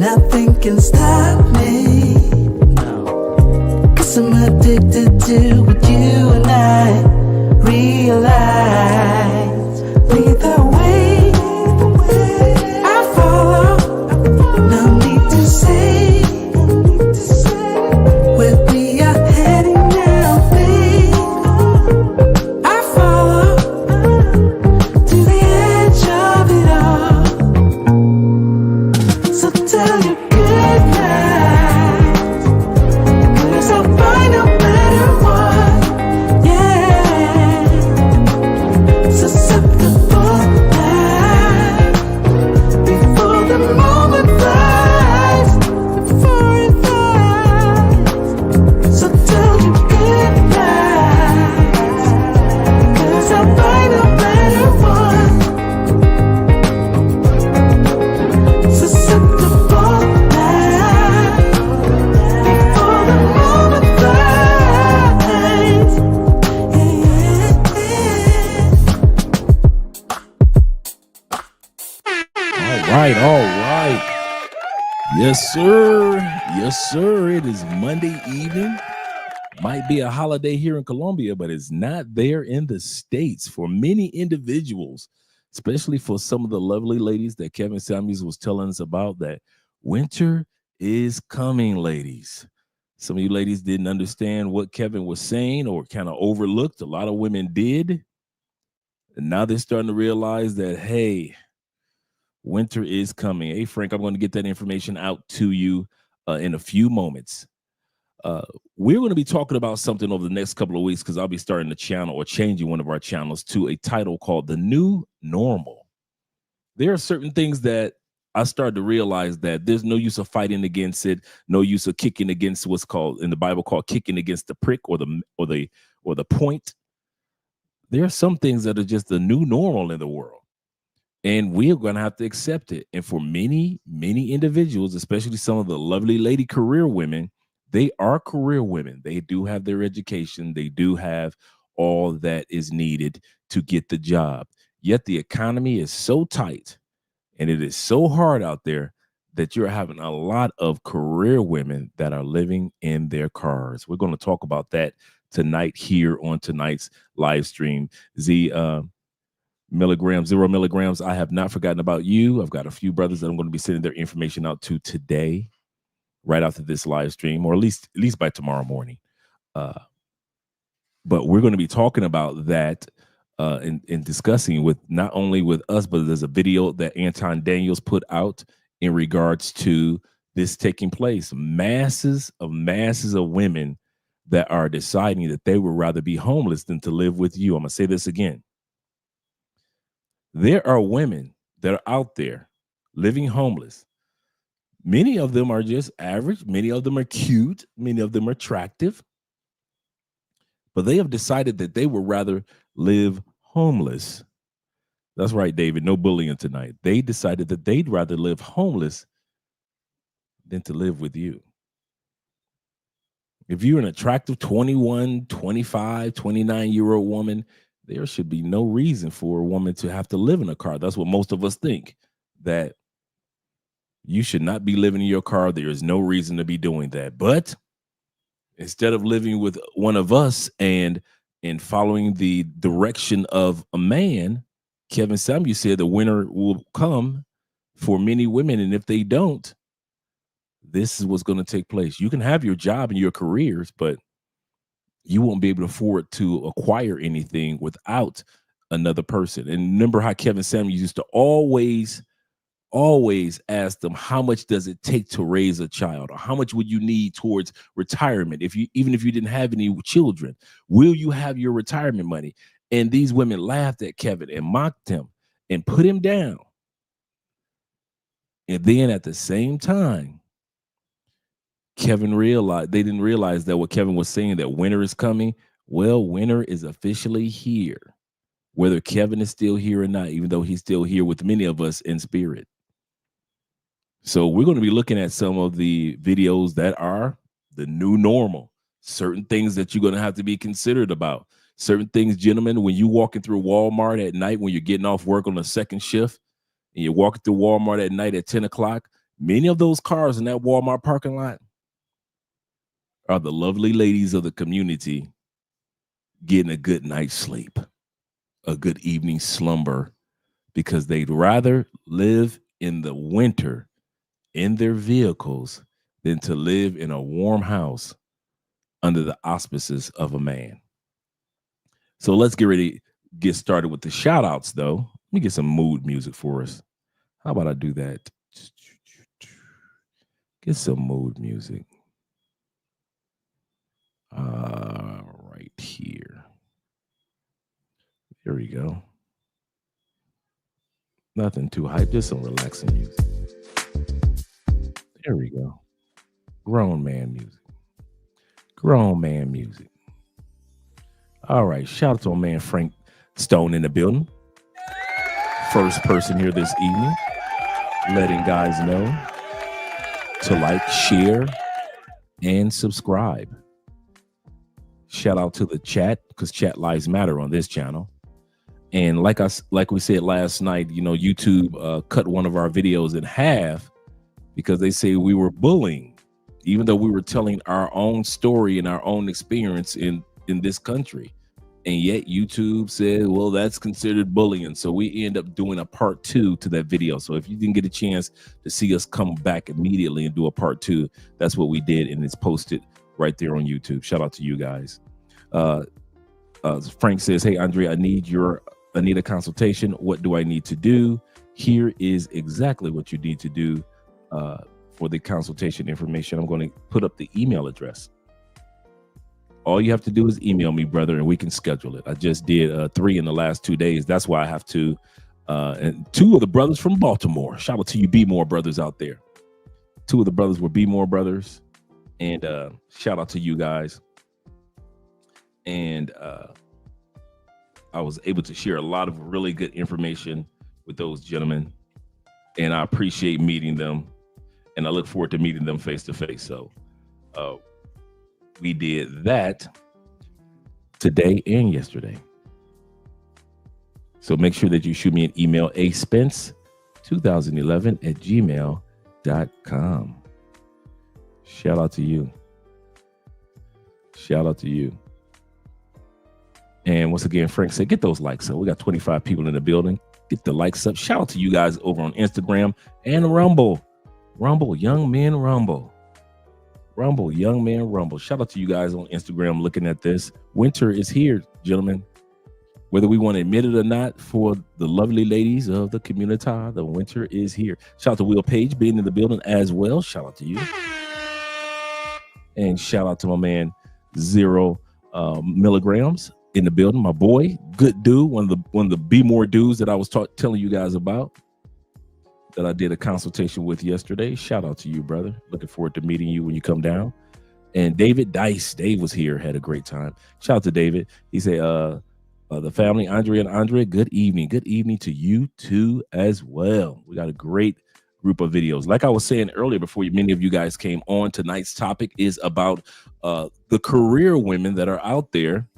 nothing can stop me. No. 'Cause I'm addicted to what you and I realize. Lead the way, I follow. No need to say where we are heading now, babe. I follow to the edge of it all. So tell your good night, 'cause I'll find no matter what. Yeah, susceptible now before the moment flies, before it flies. So tell your good night, 'cause I'll find no matter what. Susceptible now before the moment flies. All right. Yes, sir. Yes, sir. It is Monday evening. Might be a holiday here in Colombia, but it's not there in the States for many individuals, especially for some of the lovely ladies that Kevin Samuels was telling us about, that winter is coming, ladies. Some of you ladies didn't understand what Kevin was saying or kind of overlooked. A lot of women did. And now they're starting to realize that, hey, winter is coming. Hey, Frank, I'm going to get that information out to you in a few moments. We're going to be talking about something over the next couple of weeks because I'll be starting the channel or changing one of our channels to a title called The New Normal. There are certain things that I started to realize that there's no use of fighting against it, no use of kicking against what's called in the Bible called kicking against the prick or the point. There are some things that are just the new normal in the world. And we're going to have to accept it. And for many, many individuals, especially some of the lovely lady career women, they are career women. They do have their education. They do have all that is needed to get the job. Yet the economy is so tight and it is so hard out there that you're having a lot of career women that are living in their cars. We're going to talk about that tonight here on tonight's live stream. Milligrams, 0 milligrams. I have not forgotten about you. I've got a few brothers that I'm going to be sending their information out to today, right after this live stream, or at least by tomorrow morning. But we're going to be talking about that and discussing with not only with us, but there's a video that Anton Daniels put out in regards to this taking place. Masses of women that are deciding that they would rather be homeless than to live with you. I'm going to say this again. There are women that are out there living homeless. Many of them are just average. Many of them are cute. Many of them are attractive. But they have decided that they would rather live homeless. That's right, David. No bullying tonight. They decided that they'd rather live homeless than to live with you. If you're an attractive 21, 25, 29-year-old woman, there should be no reason for a woman to have to live in a car. That's what most of us think, that you should not be living in your car. There is no reason to be doing that. But instead of living with one of us and following the direction of a man, Kevin Samuels said the winter will come for many women. And if they don't, this is what's going to take place. You can have your job and your careers, but you won't be able to afford to acquire anything without another person. And remember how Kevin Samuels used to always ask them, how much does it take to raise a child? Or how much would you need towards retirement? Even if you didn't have any children, will you have your retirement money? And these women laughed at Kevin and mocked him and put him down. And then at the same time, Kevin realized they didn't realize that what Kevin was saying, that winter is coming. Well, winter is officially here, whether Kevin is still here or not, even though he's still here with many of us in spirit. So we're going to be looking at some of the videos that are the new normal, certain things that you're going to have to be considered about, certain things, gentlemen, when you're walking through Walmart at night, when you're getting off work on the second shift and you're walking through Walmart at night at 10 o'clock, Many of those cars in that Walmart parking lot are the lovely ladies of the community getting a good night's sleep, a good evening slumber, because they'd rather live in the winter in their vehicles than to live in a warm house under the auspices of a man. So let's get started with the shout outs, though. Let me get some mood music for us. How about I do that? Get some mood music. Right here. There we go. Nothing too hype, just some relaxing music. There we go. Grown man music. Grown man music. All right. Shout out to my man Frank Stone in the building. First person here this evening, letting guys know to like, share, and subscribe. Shout out to the chat, because chat lives matter on this channel. And like we said last night, YouTube cut one of our videos in half because they say we were bullying, even though we were telling our own story and our own experience in this country. And yet YouTube said, well, that's considered bullying. So we end up doing a part 2 to that video. So if you didn't get a chance to see us come back immediately and do a part 2, that's what we did. And it's posted right there on YouTube. Shout out to you guys. Frank says, hey, Andre, I need a consultation. What do I need to do? Here is exactly what you need to do for the consultation information. I'm going to put up the email address. All you have to do is email me, brother, and we can schedule it. I just did 3 in the last 2 days. That's why I have to. And 2 of the brothers from Baltimore. Shout out to you, Be More brothers out there. 2 of the brothers were Be More brothers. And shout out to you guys. And I was able to share a lot of really good information with those gentlemen. And I appreciate meeting them. And I look forward to meeting them face to face. So we did that today and yesterday. So make sure that you shoot me an email, aspence2011@gmail.com. Shout out to you. Shout out to you. And once again, Frank said, get those likes up. We got 25 people in the building. Get the likes up. Shout out to you guys over on Instagram and Rumble. Rumble, Young Men Rumble. Rumble, Young Man Rumble. Shout out to you guys on Instagram looking at this. Winter is here, gentlemen. Whether we want to admit it or not, for the lovely ladies of the community, the winter is here. Shout out to Will Page being in the building as well. Shout out to you. And shout out to my man, 0 milligrams in the building. My boy, good dude. One of the Be More dudes that I was telling you guys about, that I did a consultation with yesterday. Shout out to you, brother. Looking forward to meeting you when you come down. And David Dice, Dave was here, had a great time. Shout out to David. He said, the family, Andre and Andre, good evening. Good evening to you too as well. We got a great group of videos. Like I was saying earlier, before many of you guys came on, tonight's topic is about the career women that are out there,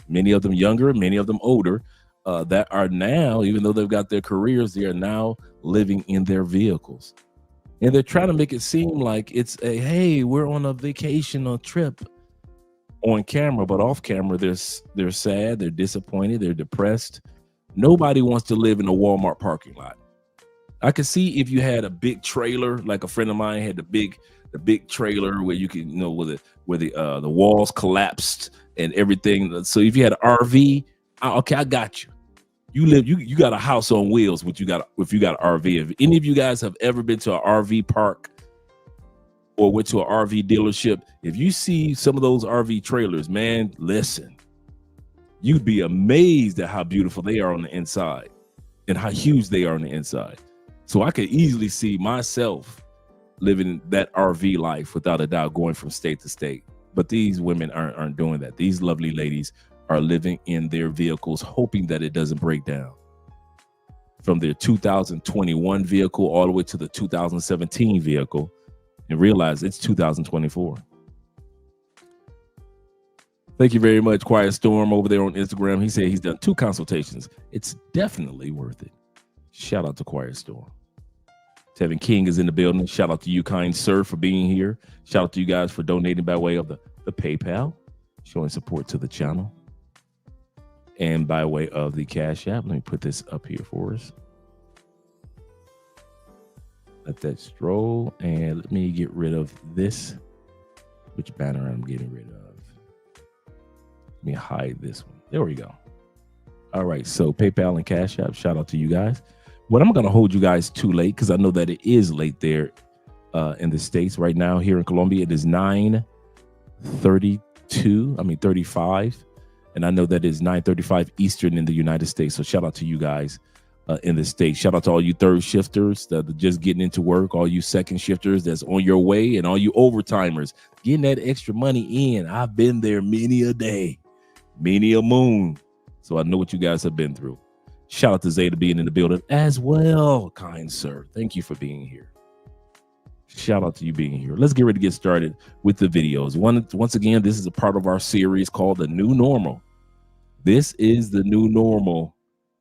many of them younger, many of them older, that are now, even though they've got their careers, they are now living in their vehicles. And they're trying to make it seem like it's hey, we're on a vacation or trip on camera, but off camera, they're sad, they're disappointed, they're depressed. Nobody wants to live in a Walmart parking lot. I could see if you had a big trailer, like a friend of mine had the big trailer where you can, where the walls collapsed and everything. So if you had an RV, okay, I got you. You got a house on wheels. If you got an RV. If any of you guys have ever been to an RV park or went to an RV dealership, if you see some of those RV trailers, man, listen, you'd be amazed at how beautiful they are on the inside and how huge they are on the inside. So I could easily see myself living that RV life without a doubt, going from state to state. But these women aren't doing that. These lovely ladies are living in their vehicles, hoping that it doesn't break down. From their 2021 vehicle all the way to the 2017 vehicle, and realize it's 2024. Thank you very much, Quiet Storm over there on Instagram. He said he's done 2 consultations. It's definitely worth it. Shout out to Quiet Storm. Tevin King is in the building. Shout out to you, kind sir, for being here. Shout out to you guys for donating by way of the PayPal, showing support to the channel. And by way of the Cash App. Let me put this up here for us. Let that stroll. And let me get rid of this. Which banner I'm getting rid of. Let me hide this one. There we go. All right. So PayPal and Cash App. Shout out to you guys. What I'm going to hold you guys too late, because I know that it is late there in the States right now. Here in Colombia, it is 9:35. And I know that is 9:35 Eastern in the United States. So shout out to you guys in the States. Shout out to all you third shifters that are just getting into work, all you second shifters that's on your way, and all you overtimers getting that extra money in. I've been there many a day, many a moon. So I know what you guys have been through. Shout out to Zeta being in the building as well, kind sir. Thank you for being here. Shout out to you being here. Let's get ready to get started with the videos. Once again, this is a part of our series called The New Normal. This is the new normal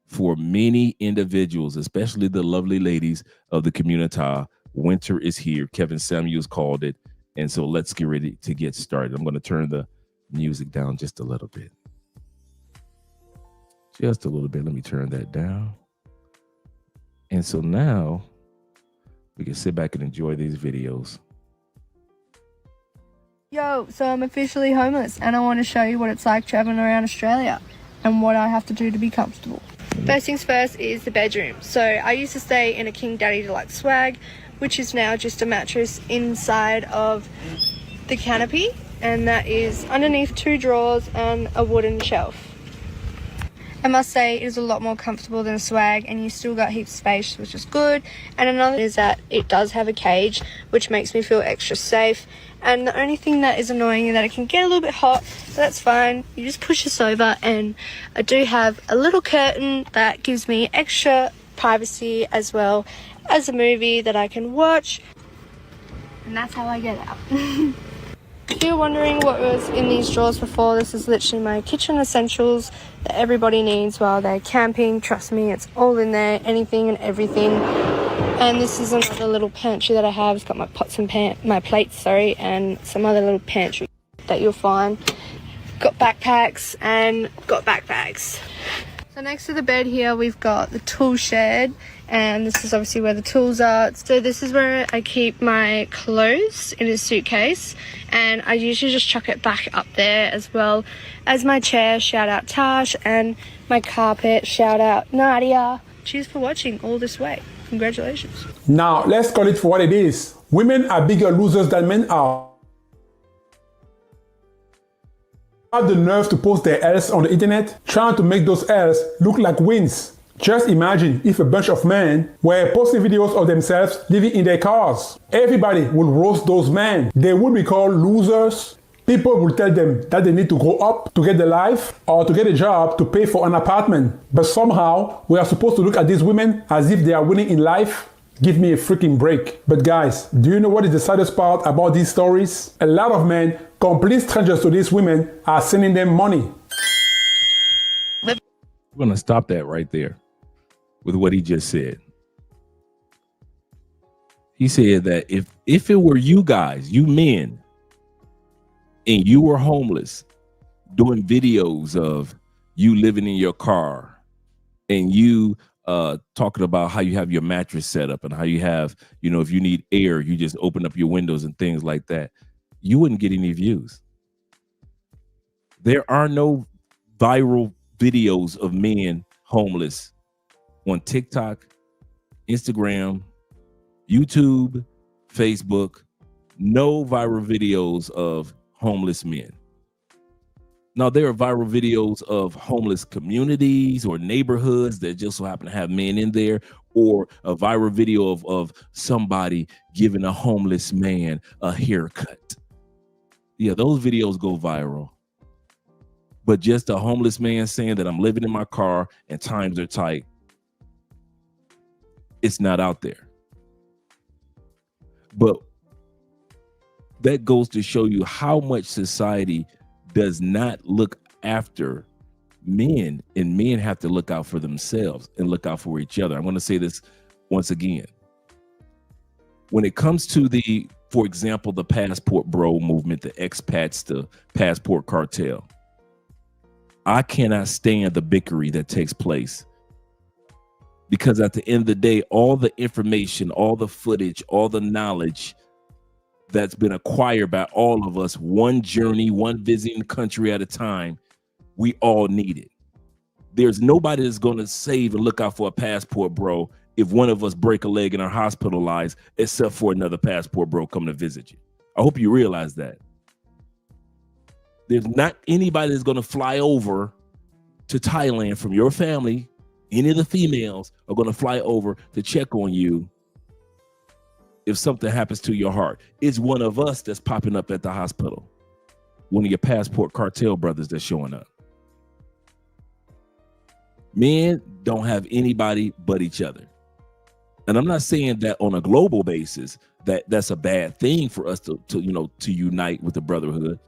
for many individuals, especially the lovely ladies of the community. Winter is here. Kevin Samuels called it. And so let's get ready to get started. I'm going to turn the music down just a little bit. Just a little bit. Let me turn that down. And so now we can sit back and enjoy these videos. Yo, so I'm officially homeless and I want to show you what it's like traveling around Australia and what I have to do to be comfortable. First things first is the bedroom. So I used to stay in a King Daddy Deluxe swag, which is now just a mattress inside of the canopy, and that is underneath 2 drawers and a wooden shelf. I must say it is a lot more comfortable than a swag, and you still got heaps of space, which is good. And another is that it does have a cage, which makes me feel extra safe. And the only thing that is annoying is that it can get a little bit hot, but that's fine. You just push this over, and I do have a little curtain that gives me extra privacy, as well as a movie that I can watch. And that's how I get out. If you're wondering what was in these drawers before, this is literally my kitchen essentials that everybody needs while they're camping. Trust me, it's all in there, anything and everything. And this is another little pantry that I have. It's got my pots and my plates, and some other little pantry that you'll find. Got backpacks and got backpacks. So next to the bed here, we've got the tool shed, and this is obviously where the tools are. So this is where I keep my clothes in a suitcase, and I usually just chuck it back up there, as well as my chair, shout out Tash, and my carpet, shout out Nadia. Cheers for watching all this way. Congratulations. Now, let's call it for what it is. Women are bigger losers than men are. Have the nerve to post their L's on the internet, trying to make those L's look like wins. Just imagine if a bunch of men were posting videos of themselves living in their cars. Everybody would roast those men. They would be called losers. People would tell them that they need to grow up to get a life or to get a job to pay for an apartment. But somehow, we are supposed to look at these women as if they are winning in life. Give me a freaking break. But guys, do you know what is the saddest part about these stories? A lot of men, complete strangers to these women, are sending them money. We're going to stop that right there with what he just said. He said that if it were you guys, you men, and you were homeless, doing videos of you living in your car and you talking about how you have your mattress set up and how you have, if you need air, you just open up your windows and things like that, you wouldn't get any views. There are no viral videos of men homeless on TikTok, Instagram, YouTube, Facebook. No viral videos of homeless men. Now, there are viral videos of homeless communities or neighborhoods that just so happen to have men in there, or a viral video of somebody giving a homeless man a haircut. Yeah, those videos go viral. But just a homeless man saying that I'm living in my car and times are tight, it's not out there. But that goes to show you how much society does not look after men, and men have to look out for themselves and look out for each other. I'm going to say this once again. when it comes to for example, the passport bro movement, the expats, the passport cartel, I cannot stand the bickery that takes place. Because at the end of the day, all the information, all the footage, all the knowledge that's been acquired by all of us, one journey, one visiting country at a time, we all need it. There's nobody that's going to save and look out for a passport bro if one of us break a leg and are hospitalized, except for another passport bro coming to visit you. I hope you realize that. There's not anybody that's going to fly over to Thailand from your family. Any of the females are going to fly over to check on you if something happens to your heart. It's one of us that's popping up at the hospital. One of your passport cartel brothers that's showing up. Men don't have anybody but each other. And I'm not saying that on a global basis that's a bad thing for us to unite with the brotherhood.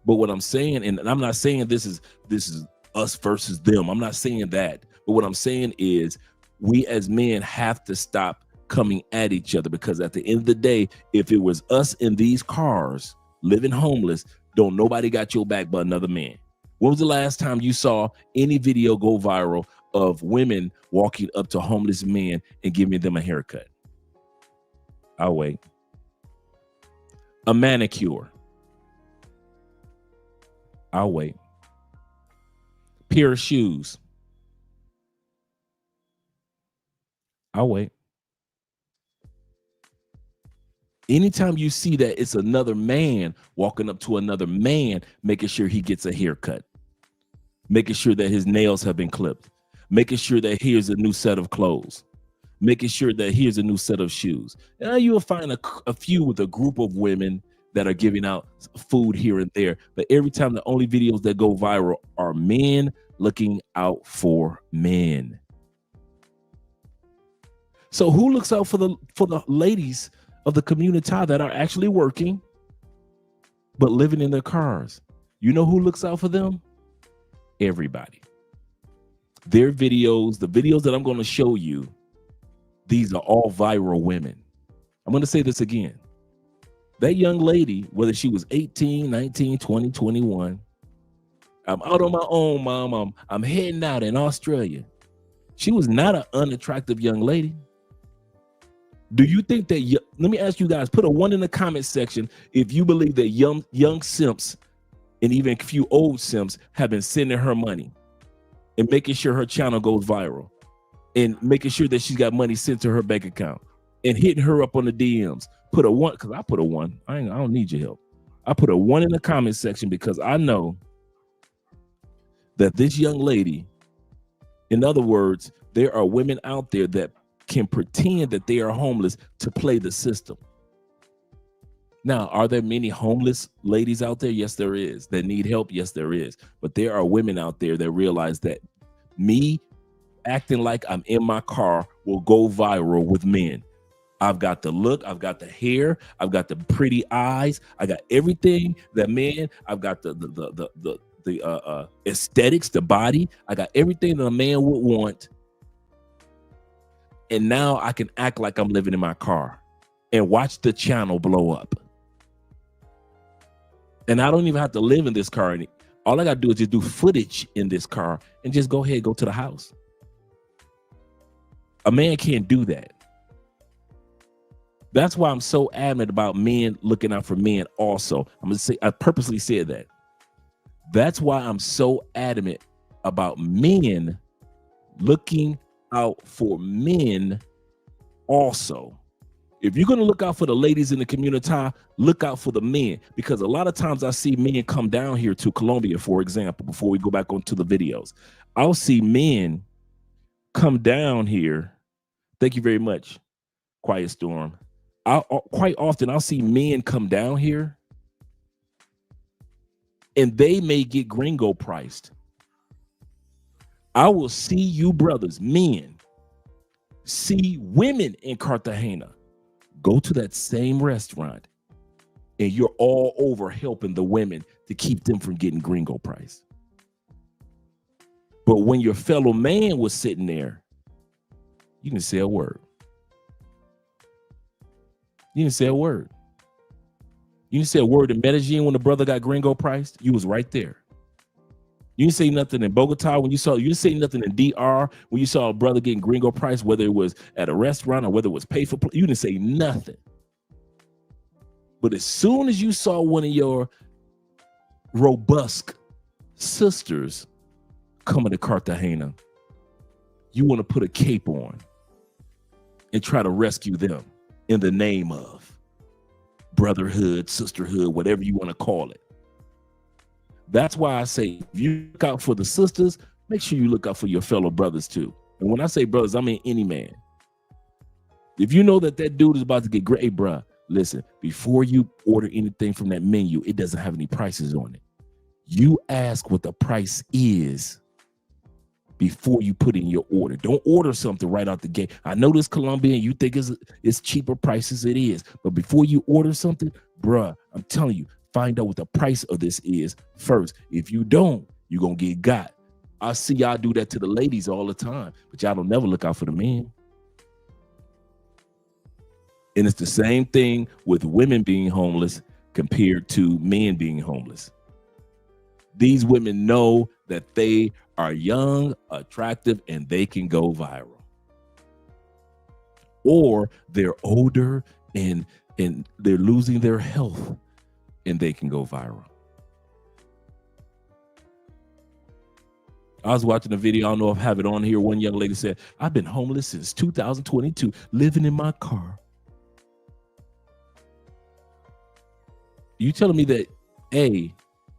But what I'm saying, and I'm not saying this is us versus them. I'm not saying that. But what I'm saying is we as men have to stop coming at each other, because at the end of the day, if it was us in these cars living homeless, don't nobody got your back but another man. When was the last time you saw any video go viral of women walking up to homeless men and giving them a haircut? I'll wait. A manicure. I'll wait. Pair of shoes. I'll wait. Anytime you see that it's another man walking up to another man, making sure he gets a haircut, making sure that his nails have been clipped, making sure that here's a new set of clothes, making sure that here's a new set of shoes. And you will find a few with a group of women that are giving out food here and there. But every time, the only videos that go viral are men looking out for men. So who looks out for the ladies of the community that are actually working but living in their cars? You know who looks out for them? Everybody. Their videos, the videos that I'm going to show you, these are all viral women. I'm going to say this again. That young lady, whether she was 18, 19, 20, 21, I'm out on my own, mom. I'm heading out in Australia. She was not an unattractive young lady. Do you think that, let me ask you guys, put a 1 in the comment section if you believe that young simps and even a few old simps have been sending her money and making sure her channel goes viral and making sure that she's got money sent to her bank account and hitting her up on the DMs. Put a 1, because I put a 1. I don't need your help. I put a 1 in the comment section because I know that this young lady, in other words, there are women out there that can pretend that they are homeless to play the system. Now, are there many homeless ladies out there? Yes, there is. That need help? Yes, there is. But there are women out there that realize that me acting like I'm in my car will go viral with men. I've got the look, I've got the hair, I've got the pretty eyes, I got everything that man, I've got the aesthetics, the body, I got everything that a man would want. And now I can act like I'm living in my car and watch the channel blow up. And I don't even have to live in this car. All I got to do is just do footage in this car and just go ahead, go to the house. A man can't do that. That's why I'm so adamant about men looking out for men also. I'm going to say, I purposely said that. That's why I'm so adamant about men looking out for men also. If you're going to look out for the ladies in the community, look out for the men, because a lot of times I see men come down here to Colombia, for example, before we go back onto the videos. I'll see men come down here. Thank you very much, Quiet Storm. Quite often I'll see men come down here and they may get gringo priced. I will see you brothers, men, see women in Cartagena go to that same restaurant and you're all over helping the women to keep them from getting gringo price. But when your fellow man was sitting there, you didn't say a word. You didn't say a word. You didn't say a word in Medellin when the brother got gringo priced. You was right there. You didn't say nothing in Bogota when you didn't say nothing in DR when you saw a brother getting gringo priced, whether it was at a restaurant or whether it was paid for. You didn't say nothing. But as soon as you saw one of your robust sisters coming to Cartagena, you want to put a cape on and try to rescue them in the name of brotherhood, sisterhood, whatever you want to call it. That's why I say, if you look out for the sisters, make sure you look out for your fellow brothers too. And when I say brothers, I mean any man. If you know that that dude is about to get great, hey, bruh, listen, before you order anything from that menu, it doesn't have any prices on it. You ask what the price is before you put in your order. Don't order something right out the gate. I know this Colombian, you think it's cheaper prices, it is. But before you order something, bruh, I'm telling you, find out what the price of this is first. If you don't, you're going to get got. I see y'all do that to the ladies all the time, but y'all don't never look out for the men. And it's the same thing with women being homeless compared to men being homeless. These women know that they are young, attractive, and they can go viral. Or they're older and they're losing their health and they can go viral. I was watching a video, I don't know if I have it on here. One young lady said, I've been homeless since 2022, living in my car. You telling me that, A,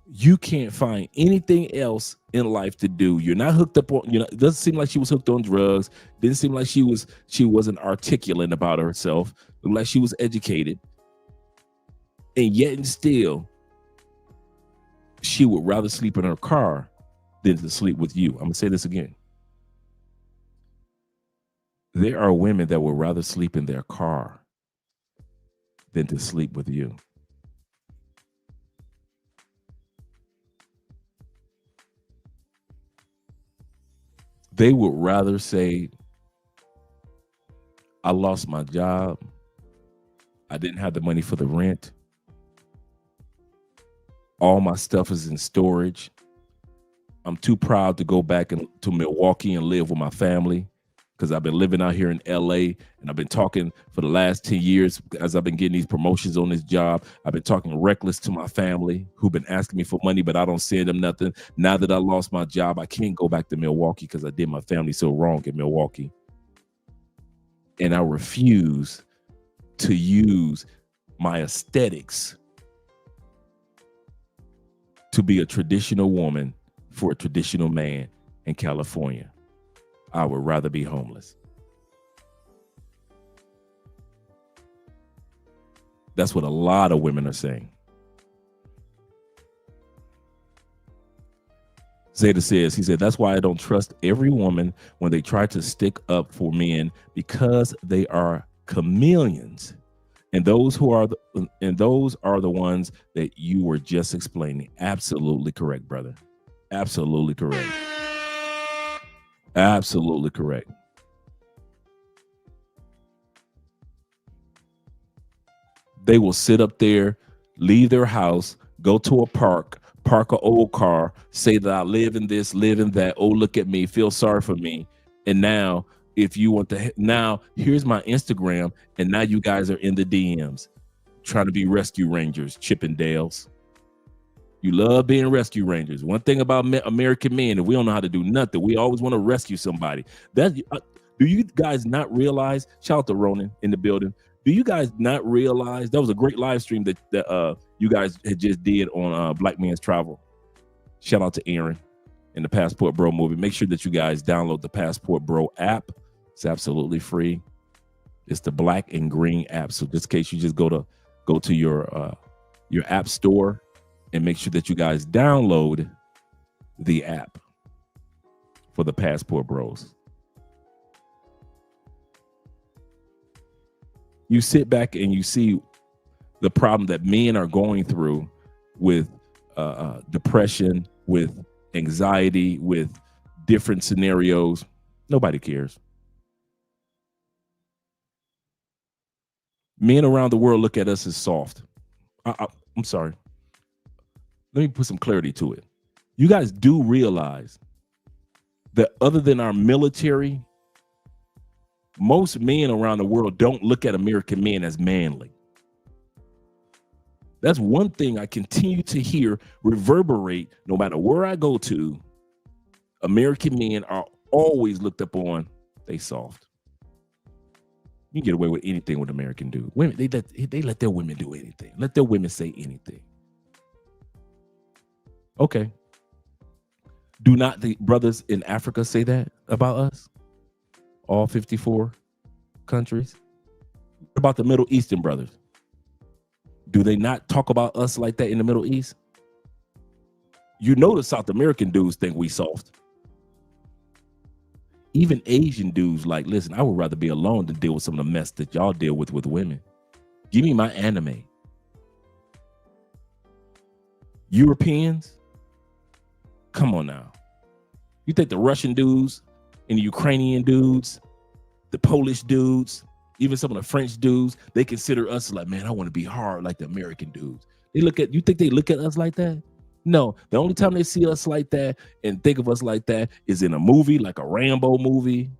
you can't find anything else in life to do. You're not hooked up on, it doesn't seem like she was hooked on drugs. Didn't seem like she wasn't articulate about herself. Looked like she was educated. And yet and still, she would rather sleep in her car than to sleep with you. I'm going to say this again. There are women that would rather sleep in their car than to sleep with you. They would rather say, I lost my job. I didn't have the money for the rent. All my stuff is in storage. I'm too proud to go back to Milwaukee and live with my family because I've been living out here in LA and I've been talking for the last 10 years as I've been getting these promotions on this job. I've been talking reckless to my family who've been asking me for money, but I don't send them nothing. Now that I lost my job, I can't go back to Milwaukee because I did my family so wrong in Milwaukee. And I refuse to use my aesthetics to be a traditional woman for a traditional man in California. I would rather be homeless. That's what a lot of women are saying. Zeta says, he said, that's why I don't trust every woman when they try to stick up for men because they are chameleons. And those are the ones that you were just explaining. Absolutely correct, brother. Absolutely correct. Absolutely correct. They will sit up there, leave their house, go to a park an old car, say that I live in this, live in that. Oh, look at me, feel sorry for me. And now, if you want to, now here's my Instagram, and now you guys are in the DMs trying to be rescue rangers, Chippendales. You love being rescue rangers. One thing about American men, if we don't know how to do nothing, we always want to rescue somebody. Do you guys not realize? Shout out to Ronan in the building. Do you guys not realize that was a great live stream that you guys had just did on Black Man's Travel? Shout out to Aaron and the Passport Bro movie. Make sure that you guys download the Passport Bro app. It's absolutely free. It's the black and green app. So just in case you just go to your app store and make sure that you guys download the app for the Passport Bros. You sit back and you see the problem that men are going through with depression, with anxiety, with different scenarios. Nobody cares. Men around the world look at us as soft. I'm sorry. Let me put some clarity to it. You guys do realize that other than our military, most men around the world don't look at American men as manly. That's one thing I continue to hear reverberate no matter where I go to. American men are always looked up on, they soft. You can get away with anything with American dudes. Women, they let their women do anything. Let their women say anything. Okay. Do not the brothers in Africa say that about us? All 54 countries? What about the Middle Eastern brothers? Do they not talk about us like that in the Middle East? You know the South American dudes think we soft. Even Asian dudes like, listen, I would rather be alone than deal with some of the mess that y'all deal with women. Give me my anime. Europeans? Come on now. You think the Russian dudes and the Ukrainian dudes, the Polish dudes, even some of the French dudes, they consider us like, man, I want to be hard like the American dudes. You think they look at us like that? No, the only time they see us like that and think of us like that is in a movie, like a Rambo movie,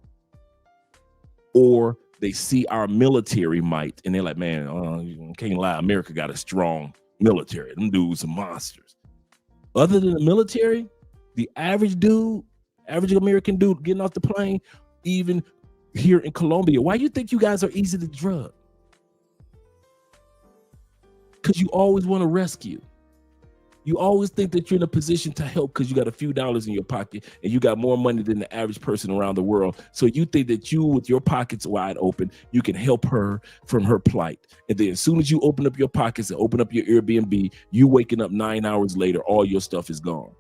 or they see our military might and they're like, man, can't lie, America got a strong military. Them dudes are monsters. Other than the military, the average American dude getting off the plane, even here in Colombia, why you think you guys are easy to drug? Because you always want to rescue. You always think that you're in a position to help because you got a few dollars in your pocket and you got more money than the average person around the world. So you think that you, with your pockets wide open, you can help her from her plight. And then as soon as you open up your pockets and open up your Airbnb, you waking up 9 hours later, all your stuff is gone.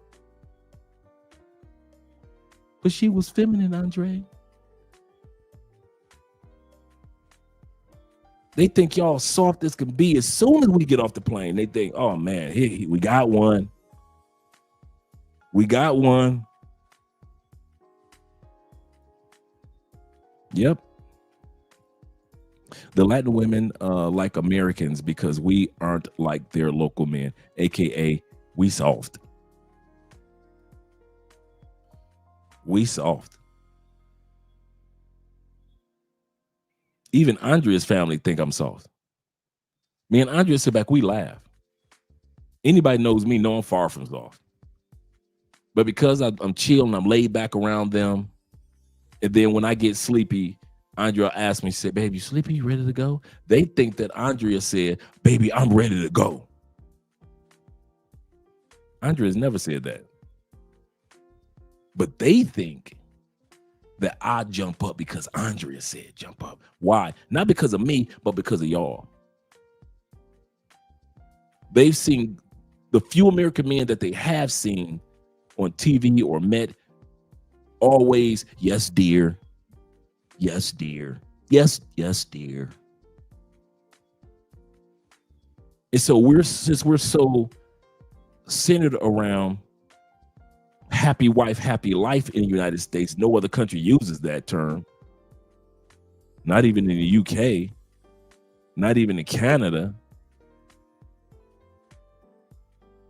But she was feminine, Andre. They think y'all soft as can be. As soon as we get off the plane, they think, oh man, we got one. We got one. Yep. The Latin women like Americans because we aren't like their local men, AKA we soft. We soft. Even Andrea's family think I'm soft. Me and Andrea sit back, we laugh. Anybody knows me know I'm far from soft. But because I'm chill and I'm laid back around them, and then when I get sleepy, Andrea asks me, she said, baby, you sleepy? You ready to go? They think that Andrea said, baby, I'm ready to go. Andrea's never said that. But they think that I jump up because Andrea said jump up. Why? Not because of me, but because of y'all. They've seen the few American men that they have seen on TV or met always, yes, dear. Yes, dear. Yes, dear. And so since we're so centered around happy wife, happy life in the United States. No other country uses that term. Not even in the UK. Not even in Canada.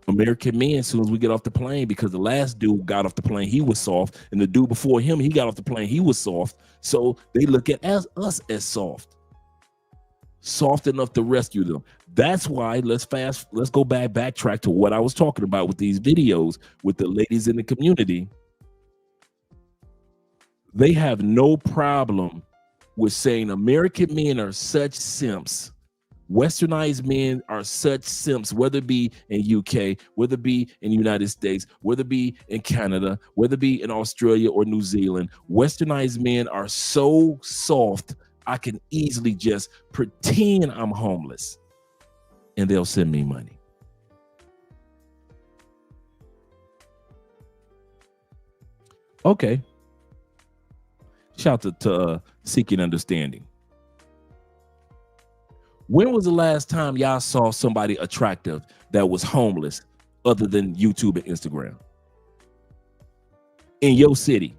American men, as soon as we get off the plane, because the last dude got off the plane, he was soft. And the dude before him, he got off the plane, he was soft. So they look at us as soft. Soft enough to rescue them. That's why let's go backtrack to what I was talking about with these videos with the ladies in the community. They have no problem with saying American men are such simps. Westernized men are such simps, whether it be in UK, whether it be in the United States, whether it be in Canada, whether it be in Australia or New Zealand. Westernized men are so soft, I can easily just pretend I'm homeless and they'll send me money. Okay. Shout out to Seeking Understanding. When was the last time y'all saw somebody attractive that was homeless other than YouTube and Instagram? In your city.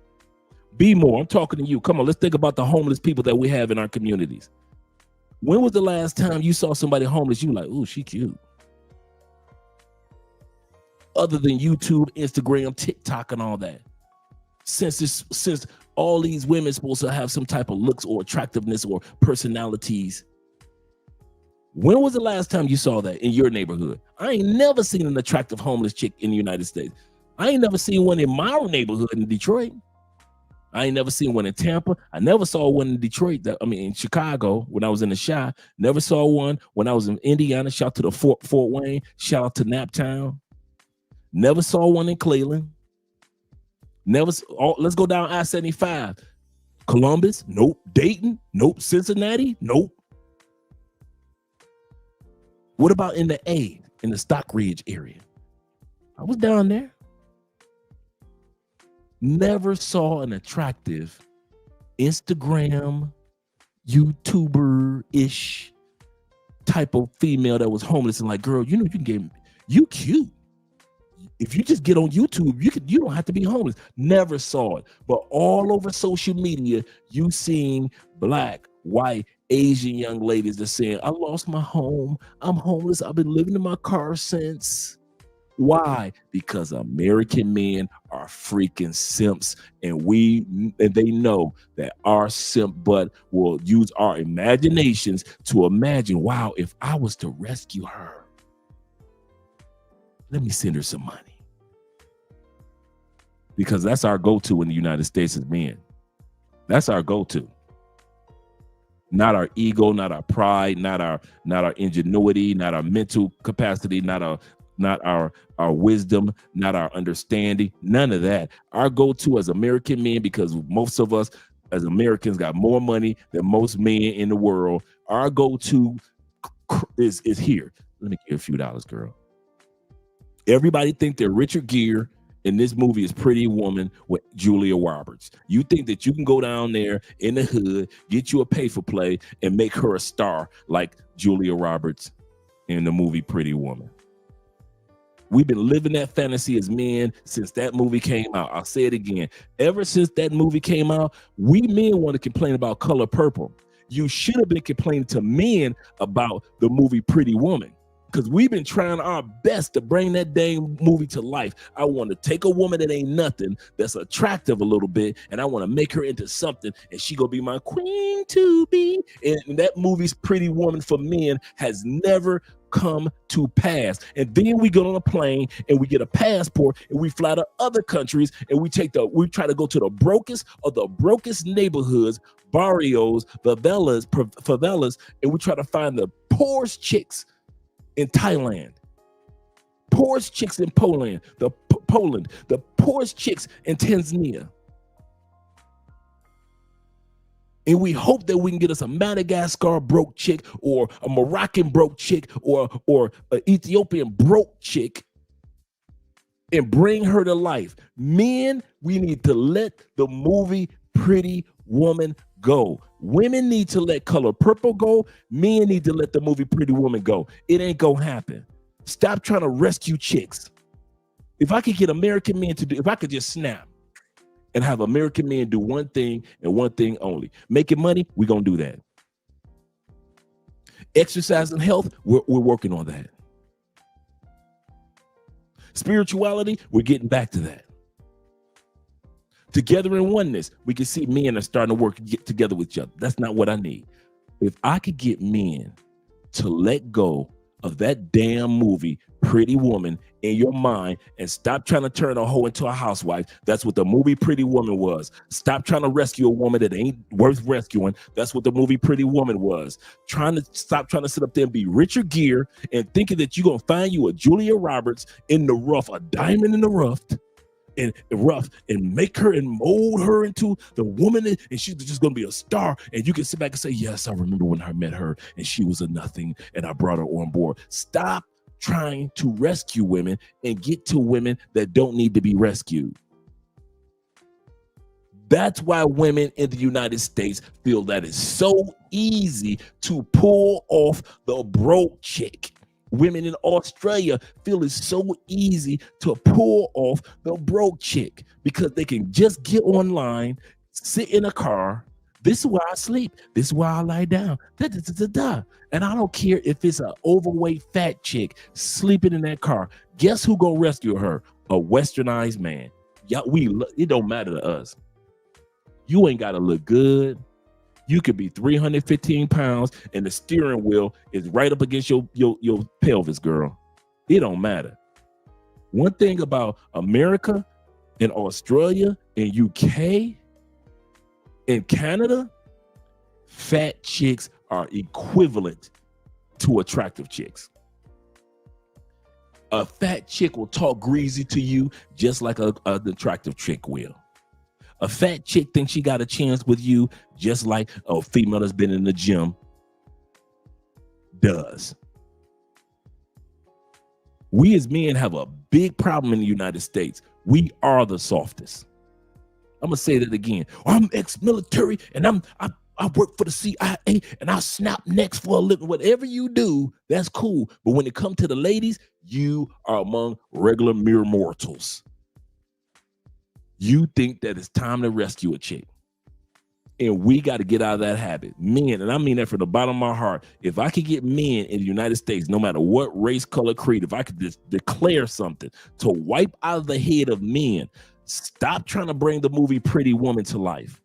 Be more. I'm talking to you. Come on, let's think about the homeless people that we have in our communities. When was the last time you saw somebody homeless? You like, ooh, she cute. Other than YouTube, Instagram, TikTok, and all that. Since all these women supposed to have some type of looks or attractiveness or personalities. When was the last time you saw that in your neighborhood? I ain't never seen an attractive homeless chick in the United States. I ain't never seen one in my neighborhood in Detroit. I ain't never seen one in Tampa. I never saw one in Detroit. In Chicago when I was in the Chi. Never saw one when I was in Indiana. Shout out to the Fort Wayne. Shout out to Naptown. Never saw one in Cleveland. Let's go down I-75. Columbus, nope. Dayton, nope. Cincinnati, nope. What about in the Stockridge area? I was down there. Never saw an attractive Instagram, YouTuber-ish type of female that was homeless and like, girl, you know, you cute. If you just get on YouTube, you don't have to be homeless. Never saw it. But all over social media, you seen black, white, Asian young ladies that saying, I lost my home. I'm homeless. I've been living in my car since. Why? Because American men are freaking simps, and they know that our simp butt will use our imaginations to imagine, wow, if I was to rescue her, let me send her some money. Because that's our go-to in the United States as men. That's our go-to. Not our ego, not our pride, not our ingenuity, not our mental capacity, not our wisdom, not our understanding, none of that. Our go-to as American men, because most of us as Americans got more money than most men in the world, our go-to is here. Let me give you a few dollars, girl. Everybody think that Richard Gere in this movie is Pretty Woman with Julia Roberts. You think that you can go down there in the hood, get you a pay for play, and make her a star like Julia Roberts in the movie Pretty Woman. We've been living that fantasy as men since that movie came out. I'll say it again. Ever since that movie came out, we men want to complain about Color Purple. You should have been complaining to men about the movie Pretty Woman, because we've been trying our best to bring that dang movie to life. I want to take a woman that ain't nothing, that's attractive a little bit, and I want to make her into something, and she gonna be my queen to be. And that movie's Pretty Woman for men has never come to pass. And then we get on a plane and we get a passport and we fly to other countries and we try to go to the brokest neighborhoods, barrios, favelas, and we try to find the poorest chicks in Thailand, poorest chicks in Poland, the poorest chicks in Tanzania. And we hope that we can get us a Madagascar broke chick or a Moroccan broke chick or an Ethiopian broke chick and bring her to life. Men, we need to let the movie Pretty Woman go. Women need to let Color Purple go. Men need to let the movie Pretty Woman go. It ain't gonna happen. Stop trying to rescue chicks. If I could get American men to do, if I could just snap and have American men do one thing and one thing only, making money, we're gonna do that. Exercise and health, we're working on that. Spirituality, we're getting back to that. Together in oneness, we can see men are starting to get together with each other. That's not what I need. If I could get men to let go of that damn movie, Pretty Woman, in your mind and stop trying to turn a hoe into a housewife. That's what the movie Pretty Woman was. Stop trying to rescue a woman that ain't worth rescuing. That's what the movie Pretty Woman was. Stop trying to sit up there and be Richard Gere and thinking that you're going to find you a Julia Roberts in the rough, a diamond in the rough, and make her and mold her into the woman, and she's just gonna be a star, and you can sit back and say, yes, I remember when I met her and she was a nothing and I brought her on board. Stop trying to rescue women and get to women that don't need to be rescued. That's why women in the United States feel that it's so easy to pull off the broke chick. Women in Australia feel it's so easy to pull off the broke chick because they can just get online, sit in a car, This is where I sleep. This is where I lie down. Da, da, da, da, da. And I don't care if it's an overweight fat chick sleeping in that car. Guess who gonna rescue her? A westernized man. Yeah, it don't matter to us. You ain't gotta look good. You could be 315 pounds and the steering wheel is right up against your pelvis, girl. It don't matter. One thing about America and Australia and UK and Canada, fat chicks are equivalent to attractive chicks. A fat chick will talk greasy to you just like an attractive chick will. A fat chick thinks she got a chance with you just like a female that's been in the gym does. We as men have a big problem in the United States. We are the softest. I'm gonna say that again. I'm ex-military and I work for the CIA and I snap necks for a living. Whatever you do, that's cool. But when it comes to the ladies, you are among regular mere mortals. You think that it's time to rescue a chick. And we got to get out of that habit. Men, and I mean that from the bottom of my heart. If I could get men in the United States, no matter what race, color, creed, if I could just declare something to wipe out of the head of men, stop trying to bring the movie Pretty Woman to life.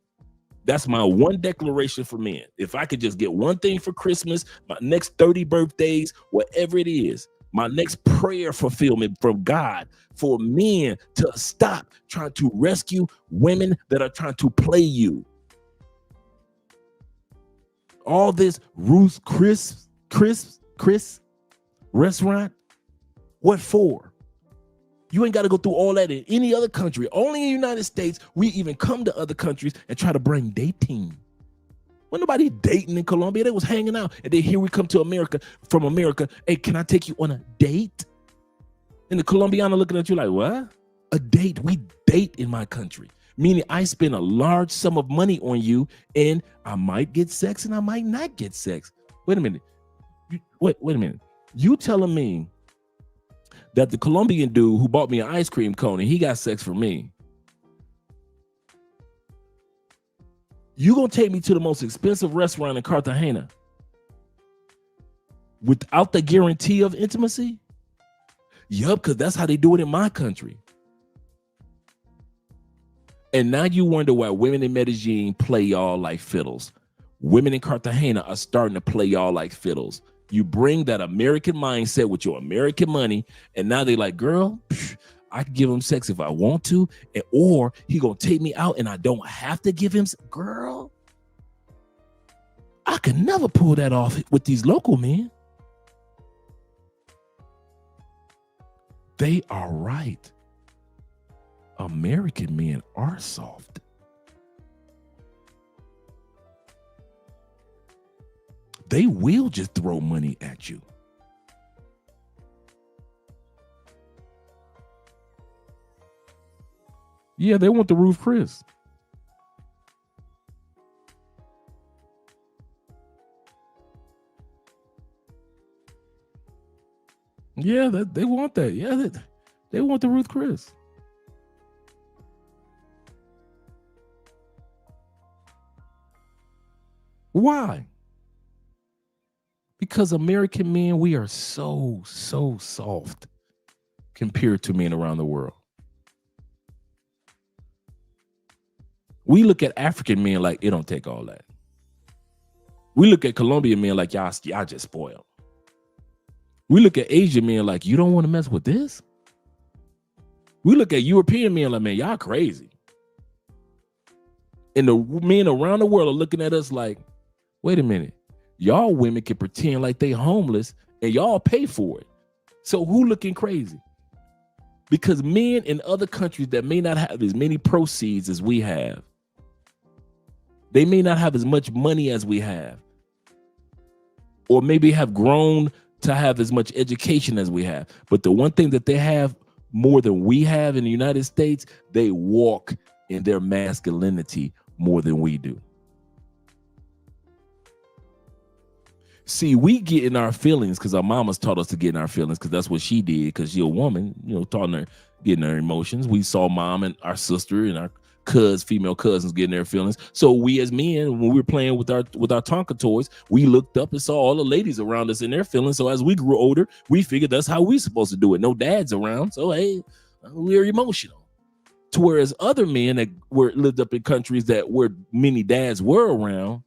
That's my one declaration for men. If I could just get one thing for Christmas, my next 30 birthdays, whatever it is, my next prayer fulfillment from God for men to stop trying to rescue women that are trying to play you. All this Ruth's Chris restaurant, what for? You ain't got to go through all that in any other country. Only in the United States, we even come to other countries and try to bring dating. When nobody dating in Colombia, they was hanging out. And then here we come to America, from America. Hey, can I take you on a date? And the Colombiana looking at you like, what? A date? We date in my country. Meaning I spend a large sum of money on you and I might get sex and I might not get sex. Wait a minute. Wait a minute. You telling me that the Colombian dude who bought me an ice cream cone and he got sex for me, you gonna take me to the most expensive restaurant in Cartagena without the guarantee of intimacy? Yup, because that's how they do it in my country. And now you wonder why women in Medellin play y'all like fiddles. Women in Cartagena are starting to play y'all like fiddles. You bring that American mindset with your American money, and now they like, girl, I can give him sex if I want to, or he gonna take me out and I don't have to give him, girl. I could never pull that off with these local men. They are right. American men are soft. They will just throw money at you. Yeah, they want the Ruth Chris. Yeah, they want that. Yeah, they want the Ruth Chris. Why? Because American men, we are so soft compared to men around the world. We look at African men like it don't take all that. We look at Colombian men like y'all just spoiled. We look at Asian men like you don't want to mess with this. We look at European men like, man, y'all crazy. And the men around the world are looking at us like, wait a minute, y'all women can pretend like they homeless and y'all pay for it. So who looking crazy? Because men in other countries that may not have as many proceeds as we have, they may not have as much money as we have, or maybe have grown to have as much education as we have. But the one thing that they have more than we have in the United States, they walk in their masculinity more than we do. See, we get in our feelings because our mamas taught us to get in our feelings because that's what she did because she's a woman, taught her getting her emotions. We saw mom and our sister and our female cousins getting their feelings. So we as men, when we were playing with our Tonka toys, we looked up and saw all the ladies around us in their feelings. So as we grew older, we figured that's how we supposed to do it. No dads around, so hey, we're emotional. To whereas other men that lived up in countries where many dads were around,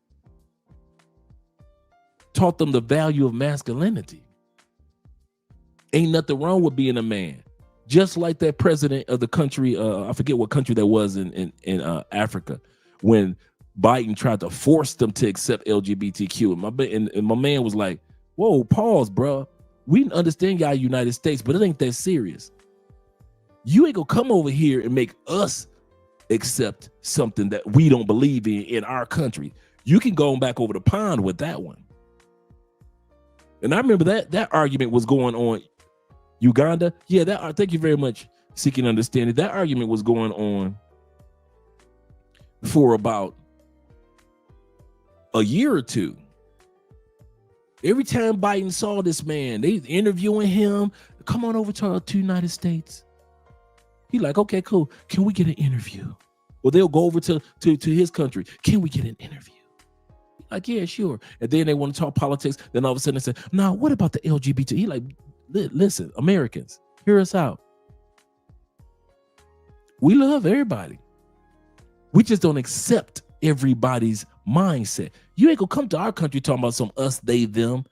taught them the value of masculinity. Ain't nothing wrong with being a man. Just like that president of the country, I forget what country that was in Africa, when Biden tried to force them to accept LGBTQ. And my man was like, whoa, pause, bro. We understand y'all United States, but it ain't that serious. You ain't gonna come over here and make us accept something that we don't believe in our country. You can go back over the pond with that one. And I remember that argument was going on. Uganda, yeah, thank you very much, Seeking Understanding. That argument was going on for about a year or two. Every time Biden saw this man, they interviewing him, come on over to the United States. He like, okay, cool. Can we get an interview? Well, they'll go over to his country. Can we get an interview? Like, yeah, sure. And then they want to talk politics. Then all of a sudden they say, no, what about the LGBT? He like, listen, Americans, hear us out. We love everybody. We just don't accept everybody's mindset. You ain't gonna come to our country talking about some us, they, them.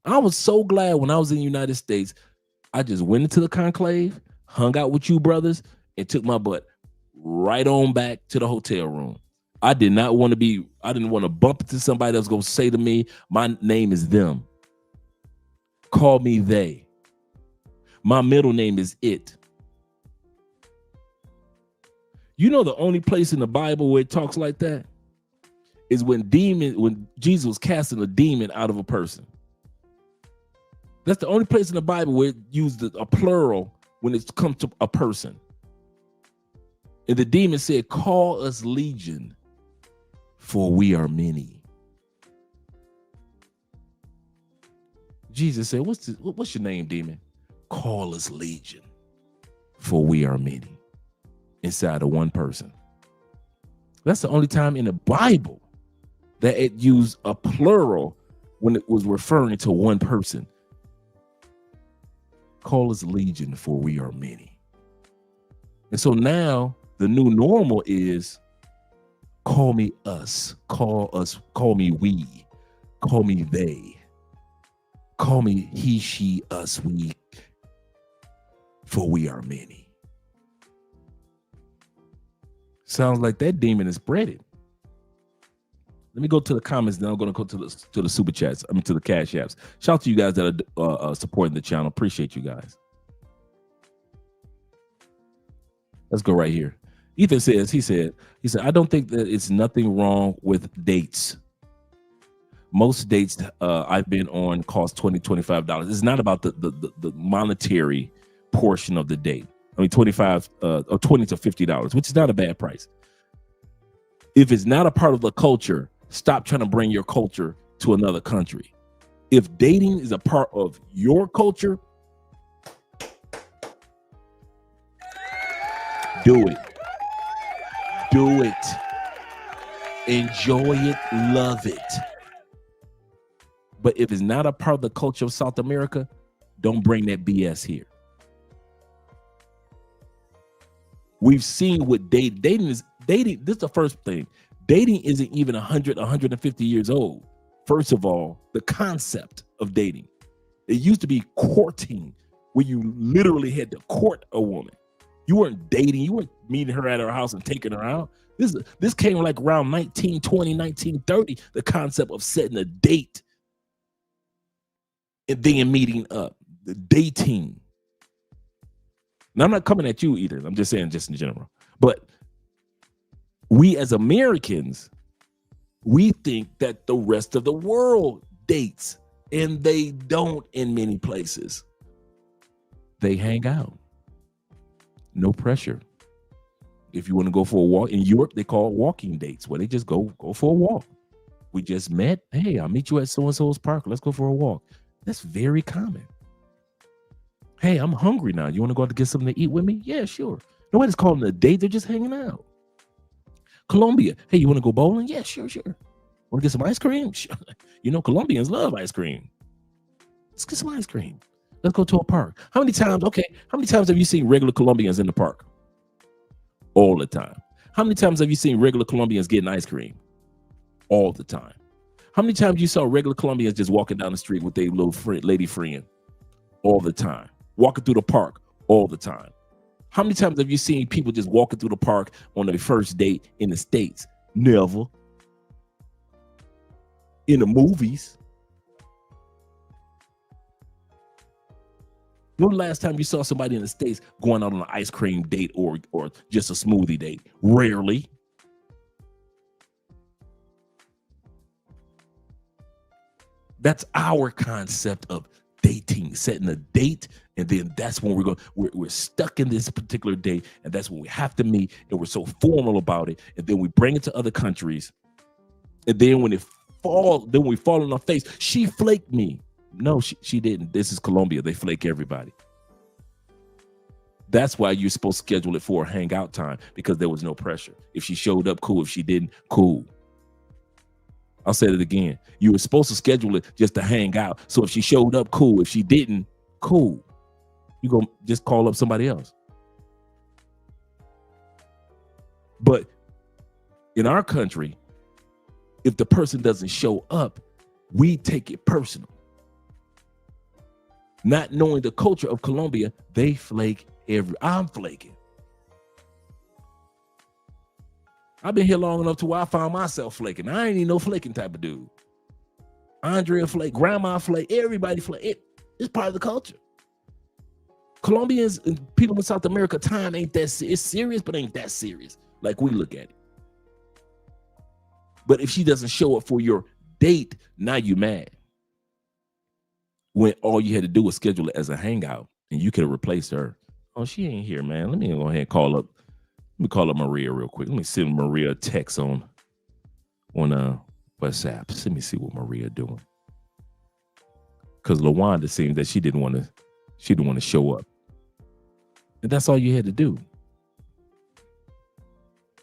I was so glad when I was in the United States, I just went into the conclave, hung out with you brothers, and took my butt right on back to the hotel room. I didn't want to bump into somebody that was going to say to me, my name is them. Call me they. My middle name is it. You know, the only place in the Bible where it talks like that is when Jesus was casting a demon out of a person. That's the only place in the Bible where it used a plural when it comes to a person. And the demon said, call us legion, for we are many. Jesus said, what's your name, demon? Call us legion, for we are many. Inside of one person. That's the only time in the Bible that it used a plural when it was referring to one person. Call us legion, for we are many. And so now the new normal is call me us, call me we, call me they, call me he, she, us, we, for we are many. Sounds like that demon is spreading. Let me go to the comments, then I'm going to go to the super chats. To the cash apps. Shout out to you guys that are supporting the channel. Appreciate you guys. Let's go right here. Ethan says, he said, I don't think that it's nothing wrong with dates. Most dates I've been on cost $20, $25. It's not about the monetary portion of the date. I mean, $25 or $20 to $50, which is not a bad price. If it's not a part of the culture, stop trying to bring your culture to another country. If dating is a part of your culture, do it. Do it. Enjoy it. Love it. But if it's not a part of the culture of South America, don't bring that BS here. We've seen what dating is. Dating, this is the first thing. Dating isn't even 100, 150 years old. First of all, the concept of dating. It used to be courting, where you literally had to court a woman. You weren't dating. You weren't meeting her at her house and taking her out. This came like around 1920, 1930, the concept of setting a date and then meeting up, the dating. Now, I'm not coming at you either. I'm just saying just in general. But we as Americans, we think that the rest of the world dates, and they don't in many places. They hang out. No pressure. If you want to go for a walk, in Europe, they call it walking dates, where they just go for a walk. We just met. Hey, I'll meet you at so-and-so's park. Let's go for a walk. That's very common. Hey, I'm hungry now. You want to go out to get something to eat with me? Yeah, sure. Nobody's calling it a date. They're just hanging out. Colombia. Hey, you want to go bowling? Yeah, sure. Want to get some ice cream? Sure. You know, Colombians love ice cream. Let's get some ice cream. Let's go to a park. How many times have you seen regular Colombians in the park? All the time. How many times have you seen regular Colombians getting ice cream? All the time. How many times you saw regular Colombians just walking down the street with their little lady friend? All the time. Walking through the park? All the time. How many times have you seen people just walking through the park on their first date in the States? Never. In the movies. When the last time you saw somebody in the States going out on an ice cream date or just a smoothie date? Rarely. That's our concept of dating, setting a date, and then that's when we're stuck in this particular date, and that's when we have to meet, and we're so formal about it, and then we bring it to other countries, and then when we fall on our face. She flaked me. No, she didn't. This is Colombia. They flake everybody. That's why you're supposed to schedule it for a hangout time, because there was no pressure. If she showed up, cool. If she didn't, cool. I'll say it again. You were supposed to schedule it just to hang out. So if she showed up, cool. If she didn't, cool. You go just call up somebody else. But in our country, if the person doesn't show up, we take it personal. Not knowing the culture of Colombia, they flake I'm flaking. I've been here long enough to where I found myself flaking. I ain't even no flaking type of dude. Andrea flake, grandma flake, everybody flake. It's part of the culture. Colombians and people in South America, time ain't that serious. It's serious, but ain't that serious like we look at it. But if she doesn't show up for your date, now you mad. When all you had to do was schedule it as a hangout, and you could have replaced her. Oh, she ain't here, man. Let me go ahead and call up. Let me call up Maria real quick. Let me send Maria a text on WhatsApp. Let me see what Maria doing. Because LaWanda seemed that she didn't want to show up. And that's all you had to do.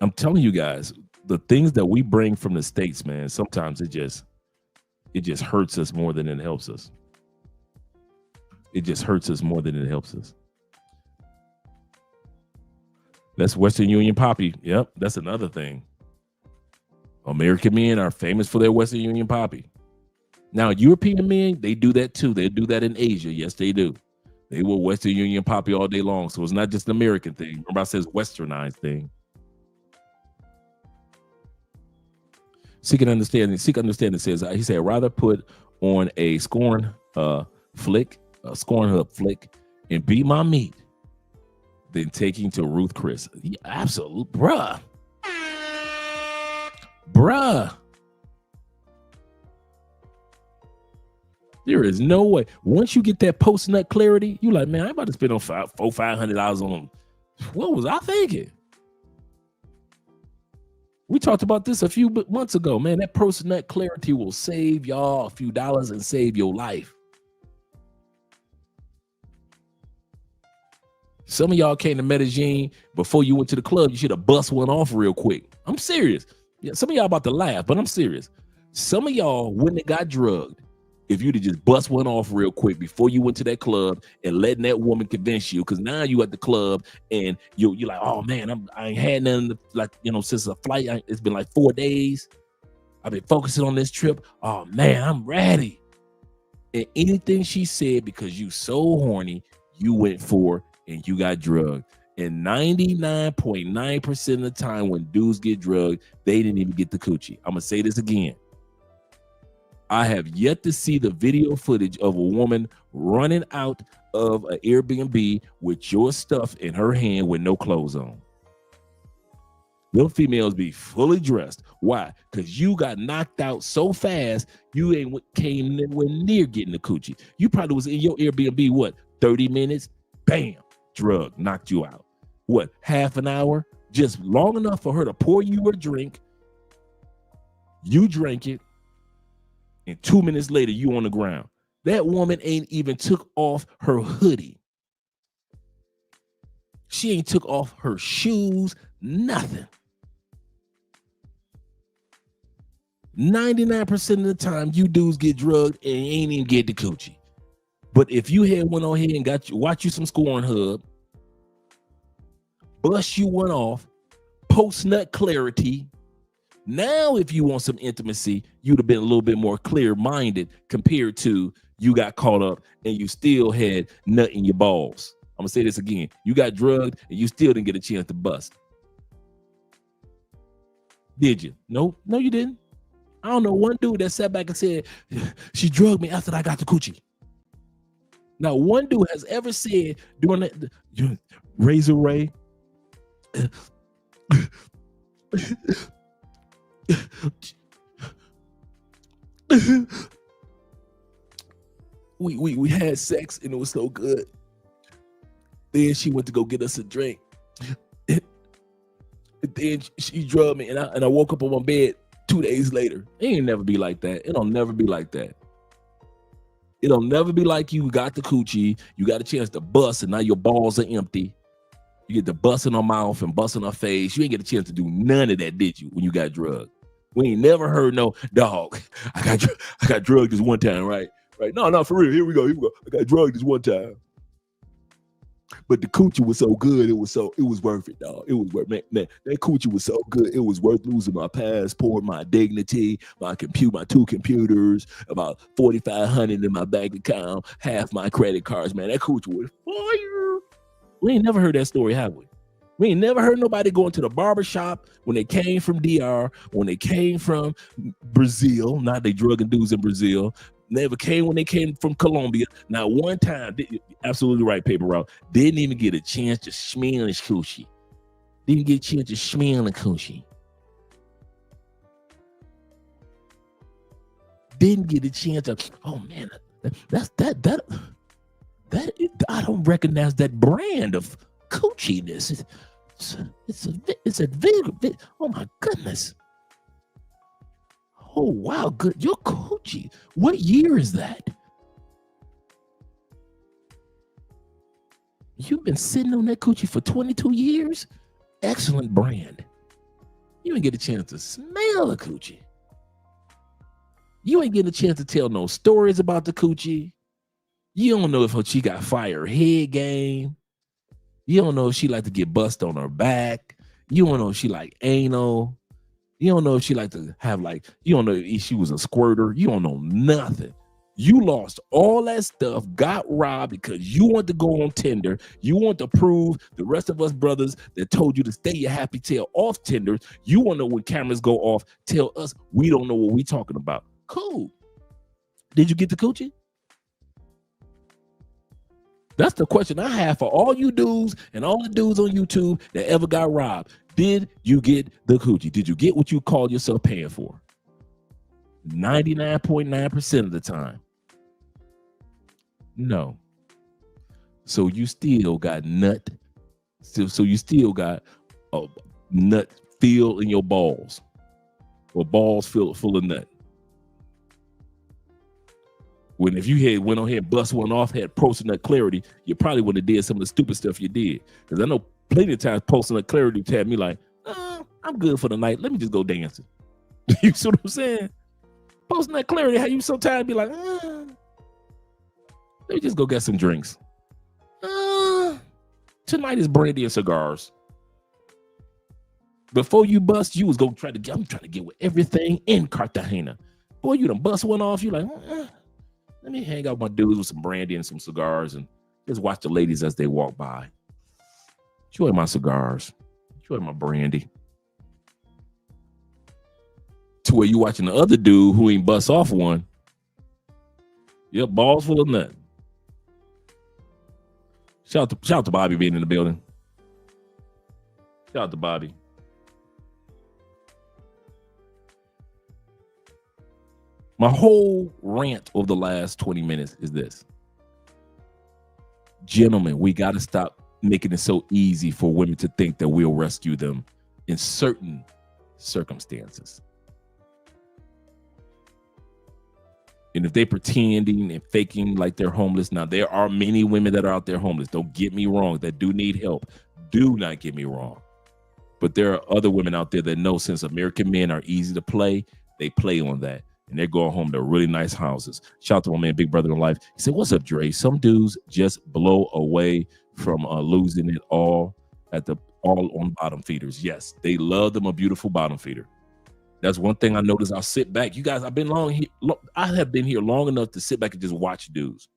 I'm telling you guys, the things that we bring from the States, man, sometimes it just hurts us more than it helps us. It just hurts us more than it helps us. That's Western Union Poppy. Yep, that's another thing. American men are famous for their Western Union Poppy. Now, European men, they do that too. They do that in Asia. Yes, they do. They will Western Union Poppy all day long. So it's not just an American thing. Remember I said westernized thing. Seek understanding says, he said, rather put on a scorn hub flick, and beat my meat than taking to Ruth Chris. Yeah, absolute, bruh. There is no way. Once you get that post-nut clarity, you like, man, I'm about to spend on $500 on them. What was I thinking? We talked about this a few months ago, man. That post-nut clarity will save y'all a few dollars and save your life. Some of y'all came to Medellin before you went to the club. You should have bust one off real quick. I'm serious. Yeah, some of y'all about to laugh, but I'm serious. Some of y'all wouldn't have got drugged if you'd have just bust one off real quick before you went to that club and letting that woman convince you. Because now you at the club and you're like, oh man, I ain't had nothing since a flight. It's been like 4 days. I've been focusing on this trip. Oh man, I'm ready. And anything she said, because you so horny, you went for and you got drugged. And 99.9% of the time when dudes get drugged, they didn't even get the coochie. I'm going to say this again. I have yet to see the video footage of a woman running out of an Airbnb with your stuff in her hand with no clothes on. Little females be fully dressed. Why? Because you got knocked out so fast, you came nowhere near getting the coochie. You probably was in your Airbnb, 30 minutes? Bam, drug, knocked you out. Half an hour? Just long enough for her to pour you a drink. You drank it. And 2 minutes later, you on the ground. That woman ain't even took off her hoodie. She ain't took off her shoes, nothing. 99% of the time, you dudes get drugged and ain't even get the coochie. But if you had went on here and watch you some Scorn Hub, bust you one off, post nut clarity. Now, if you want some intimacy, you'd have been a little bit more clear-minded compared to you got caught up and you still had nut in your balls. I'm gonna say this again. You got drugged and you still didn't get a chance to bust. Did you? No, you didn't. I don't know one dude that sat back and said, she drugged me after I got the coochie. Now, one dude has ever said during that, Razor Ray, we had sex and it was so good. Then she went to go get us a drink. And then she drugged me and I woke up on my bed 2 days later. It ain't never be like that. It'll never be like that. It'll never be like you got the coochie, you got a chance to bust, and now your balls are empty. You get to bust in her mouth and bust in her face. You ain't get a chance to do none of that, did you, when you got drugged? We ain't never heard no, dog, I got drugged this one time, right? Right? No, for real. Here we go. I got drugged this one time. But the coochie was so good, it was worth it, dog. It was worth, man, that coochie was so good, it was worth losing my passport, my dignity, my two computers, about $4,500 in my bank account, half my credit cards, man. That coochie was fire. We ain't never heard that story, have we? We ain't never heard nobody going to the barbershop when they came from DR, when they came from Brazil. Not they drugging dudes in Brazil. Never came when they came from Colombia. Now, one time, absolutely right, Paper Route, didn't even get a chance to smell his coochie. Didn't get a chance to smell the coochie. Didn't get a chance to, oh man, that I don't recognize that brand of coochiness. It's a big, oh my goodness. Oh, wow, good. Your coochie. What year is that? You've been sitting on that coochie for 22 years? Excellent brand. You ain't get a chance to smell the coochie. You ain't getting a chance to tell no stories about the coochie. You don't know if she got fire head game. You don't know if she like to get bust on her back. You don't know if she like anal. You don't know if she like to have you don't know if she was a squirter. You don't know nothing. You lost all that stuff, got robbed because you want to go on Tinder. You want to prove the rest of us brothers that told you to stay your happy tail off Tinder. You want to know when cameras go off, tell us we don't know what we talking about. Cool. Did you get the coochie? That's the question I have for all you dudes and all the dudes on YouTube that ever got robbed. Did you get the coochie? Did you get what you called yourself paying for? 99.9% of the time. No. So you still got nut. So you still got a nut filled in your balls. Or balls filled full of nut. When if you had went on here and bust one off, had posted nut clarity, you probably wouldn't have did some of the stupid stuff you did. Because I know plenty of times posting nut clarity would have me like, I'm good for the night. Let me just go dancing. You see what I'm saying? Posting that clarity, how you sometimes be like, let me just go get some drinks. Tonight is brandy and cigars. Before you bust, you was gonna I'm trying to get with everything in Cartagena. Boy, you done bust one off, you like, let me hang out with my dudes with some brandy and some cigars and just watch the ladies as they walk by. Enjoy my cigars. Enjoy my brandy. To where you watching the other dude who ain't bust off one. Yep, balls full of nut. Shout out to Bobby being in the building. Shout out to Bobby. My whole rant of the last 20 minutes is this. Gentlemen, we got to stop making it so easy for women to think that we'll rescue them in certain circumstances. And if they pretending and faking like they're homeless, now there are many women that are out there homeless. Don't get me wrong, that do need help. Do not get me wrong. But there are other women out there that know since American men are easy to play, they play on that. And they're going home to really nice houses. Shout out to my man, Big Brother in Life. He said, what's up, Dre? Some dudes just blow away from losing it all on bottom feeders. Yes, they love them a beautiful bottom feeder. That's one thing I noticed. I'll sit back. You guys, I have been here long enough to sit back and just watch dudes.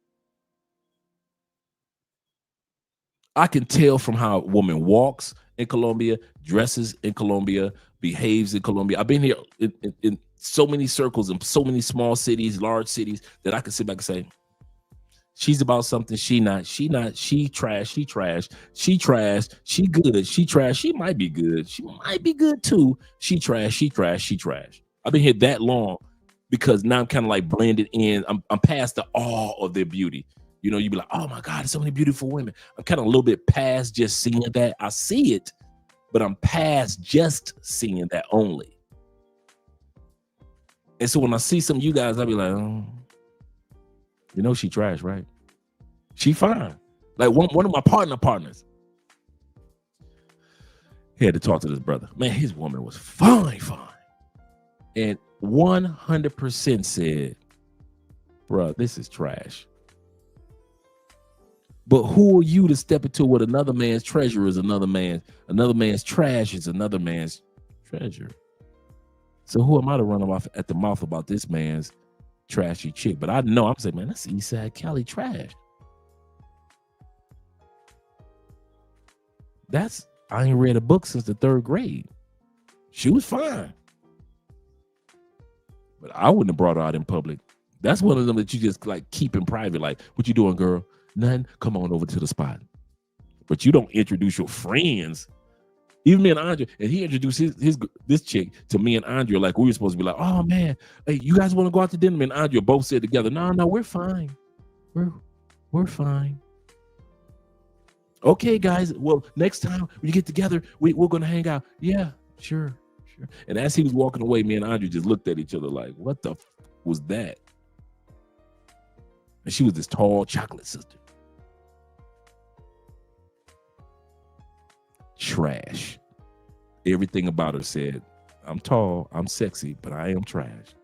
I can tell from how a woman walks in Colombia, dresses in Colombia, behaves in Colombia. I've been here in so many circles in so many small cities, large cities, that I can sit back and say, she's about something, she not, she trash, she trash, she trash, she good, she trash, she might be good, she might be good too, she trash, she trash, she trash. I've been here that long because now I'm kind of like blended in. I'm past the awe of their beauty. You know, you be like, oh my God, there's so many beautiful women. I'm kind of a little bit past just seeing that. I see it, but I'm past just seeing that only. And so when I see some of you guys, I'll be like, oh, you know, she trash, right? She fine. Like one of my partners. He had to talk to this brother. Man, his woman was fine. And 100% said, bro, this is trash. But who are you to step into what another man's treasure is another man's trash is another man's treasure? So who am I to run off at the mouth about this man's trashy chick? But I know I'm saying, man, that's Eastside Cali trash. I ain't read a book since the 3rd grade. She was fine. But I wouldn't have brought her out in public. That's one of them that you just like keep in private. Like, what you doing, girl? Nothing. Come on over to the spot. But you don't introduce your friends. Even me and Andre, and he introduced this chick to me and Andre, like we were supposed to be like, oh man, hey, you guys want to go out to dinner? Me and Andre both said together, no, we're fine. We're fine. Okay, guys. Well, next time we get together, we're gonna hang out. Yeah, sure. And as he was walking away, me and Andre just looked at each other like, what the was that? And she was this tall chocolate sister. Trash. Everything about her said, I'm tall, I'm sexy, but I am trash.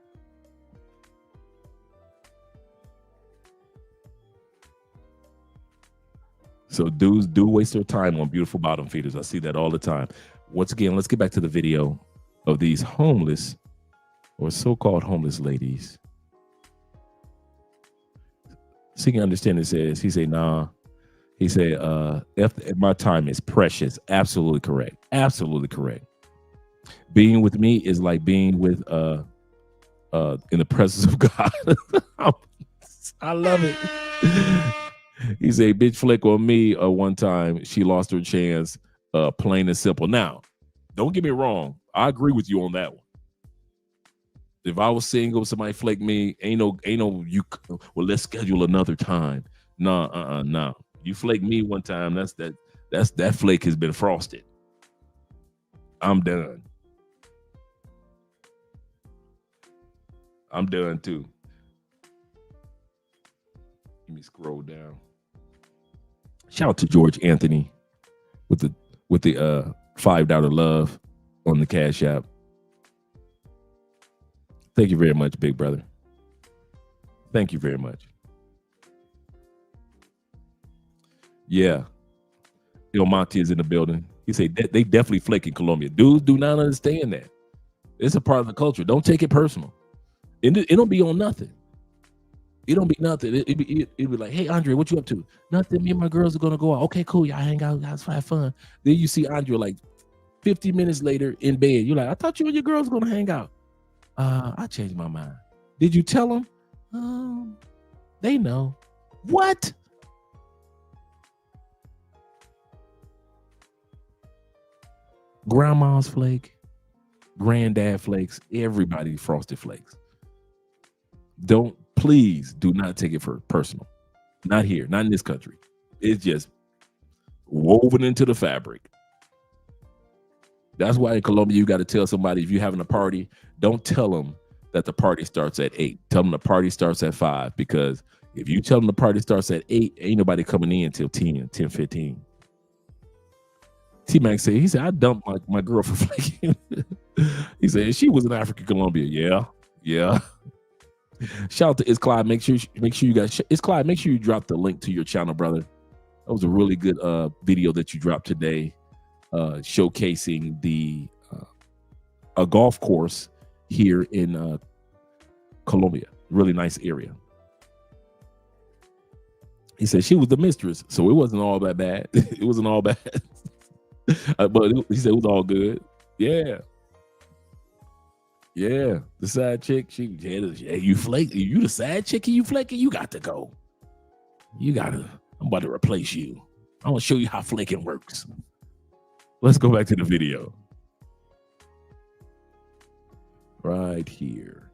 So dudes do waste their time on beautiful bottom feeders. I see that all the time. Once again, let's get back to the video of these homeless or so-called homeless ladies. So you can understand it says, he said, nah. He said, if my time is precious. Absolutely correct. Absolutely correct. Being with me is like being with in the presence of God. I love it. He said, bitch flick on me one time. She lost her chance, plain and simple. Now, don't get me wrong. I agree with you on that one. If I was single, somebody flake me, ain't no, you, well, let's schedule another time. Nah. You flake me one time, that flake has been frosted. I'm done. I'm done too. Let me scroll down. Shout out to George Anthony with the $5 love on the Cash App. Thank you very much, big brother. Thank you very much. Yeah. Il Monte is in the building. He said they definitely flake in Colombia. Dudes do not understand that. It's a part of the culture. Don't take it personal. It don't be on nothing. It don't be nothing. It'd be like, hey, Andre, what you up to? Nothing. Me and my girls are going to go out. Okay, cool. Y'all hang out. Guys, have fun. Then you see Andre like 50 minutes later in bed. You're like, I thought you and your girls were going to hang out. I changed my mind. Did you tell them? They know. What? Grandma's flake, granddad flakes, everybody frosted flakes. Please do not take it for personal. Not here, not in this country. It's just woven into the fabric. That's why in Colombia, you got to tell somebody if you're having a party, don't tell them that the party starts at 8. Tell them the party starts at 5, because if you tell them the party starts at 8, ain't nobody coming in till 10:15. T-Mac said, he said, I dumped my girl for flaking. He said, she was in Africa, Colombia. Yeah. Shout out to It's Clyde. Make sure you guys, It's Clyde, make sure you drop the link to your channel, brother. That was a really good video that you dropped today, showcasing the a golf course here in Colombia. Really nice area. He said she was the mistress, so it wasn't all that bad. It wasn't all bad. But he said it was all good. Yeah. The side chick, you flake, you the side chick and you flaking, you got to go. I'm about to replace you. I'm gonna show you how flaking works. Let's go back to the video. Right here.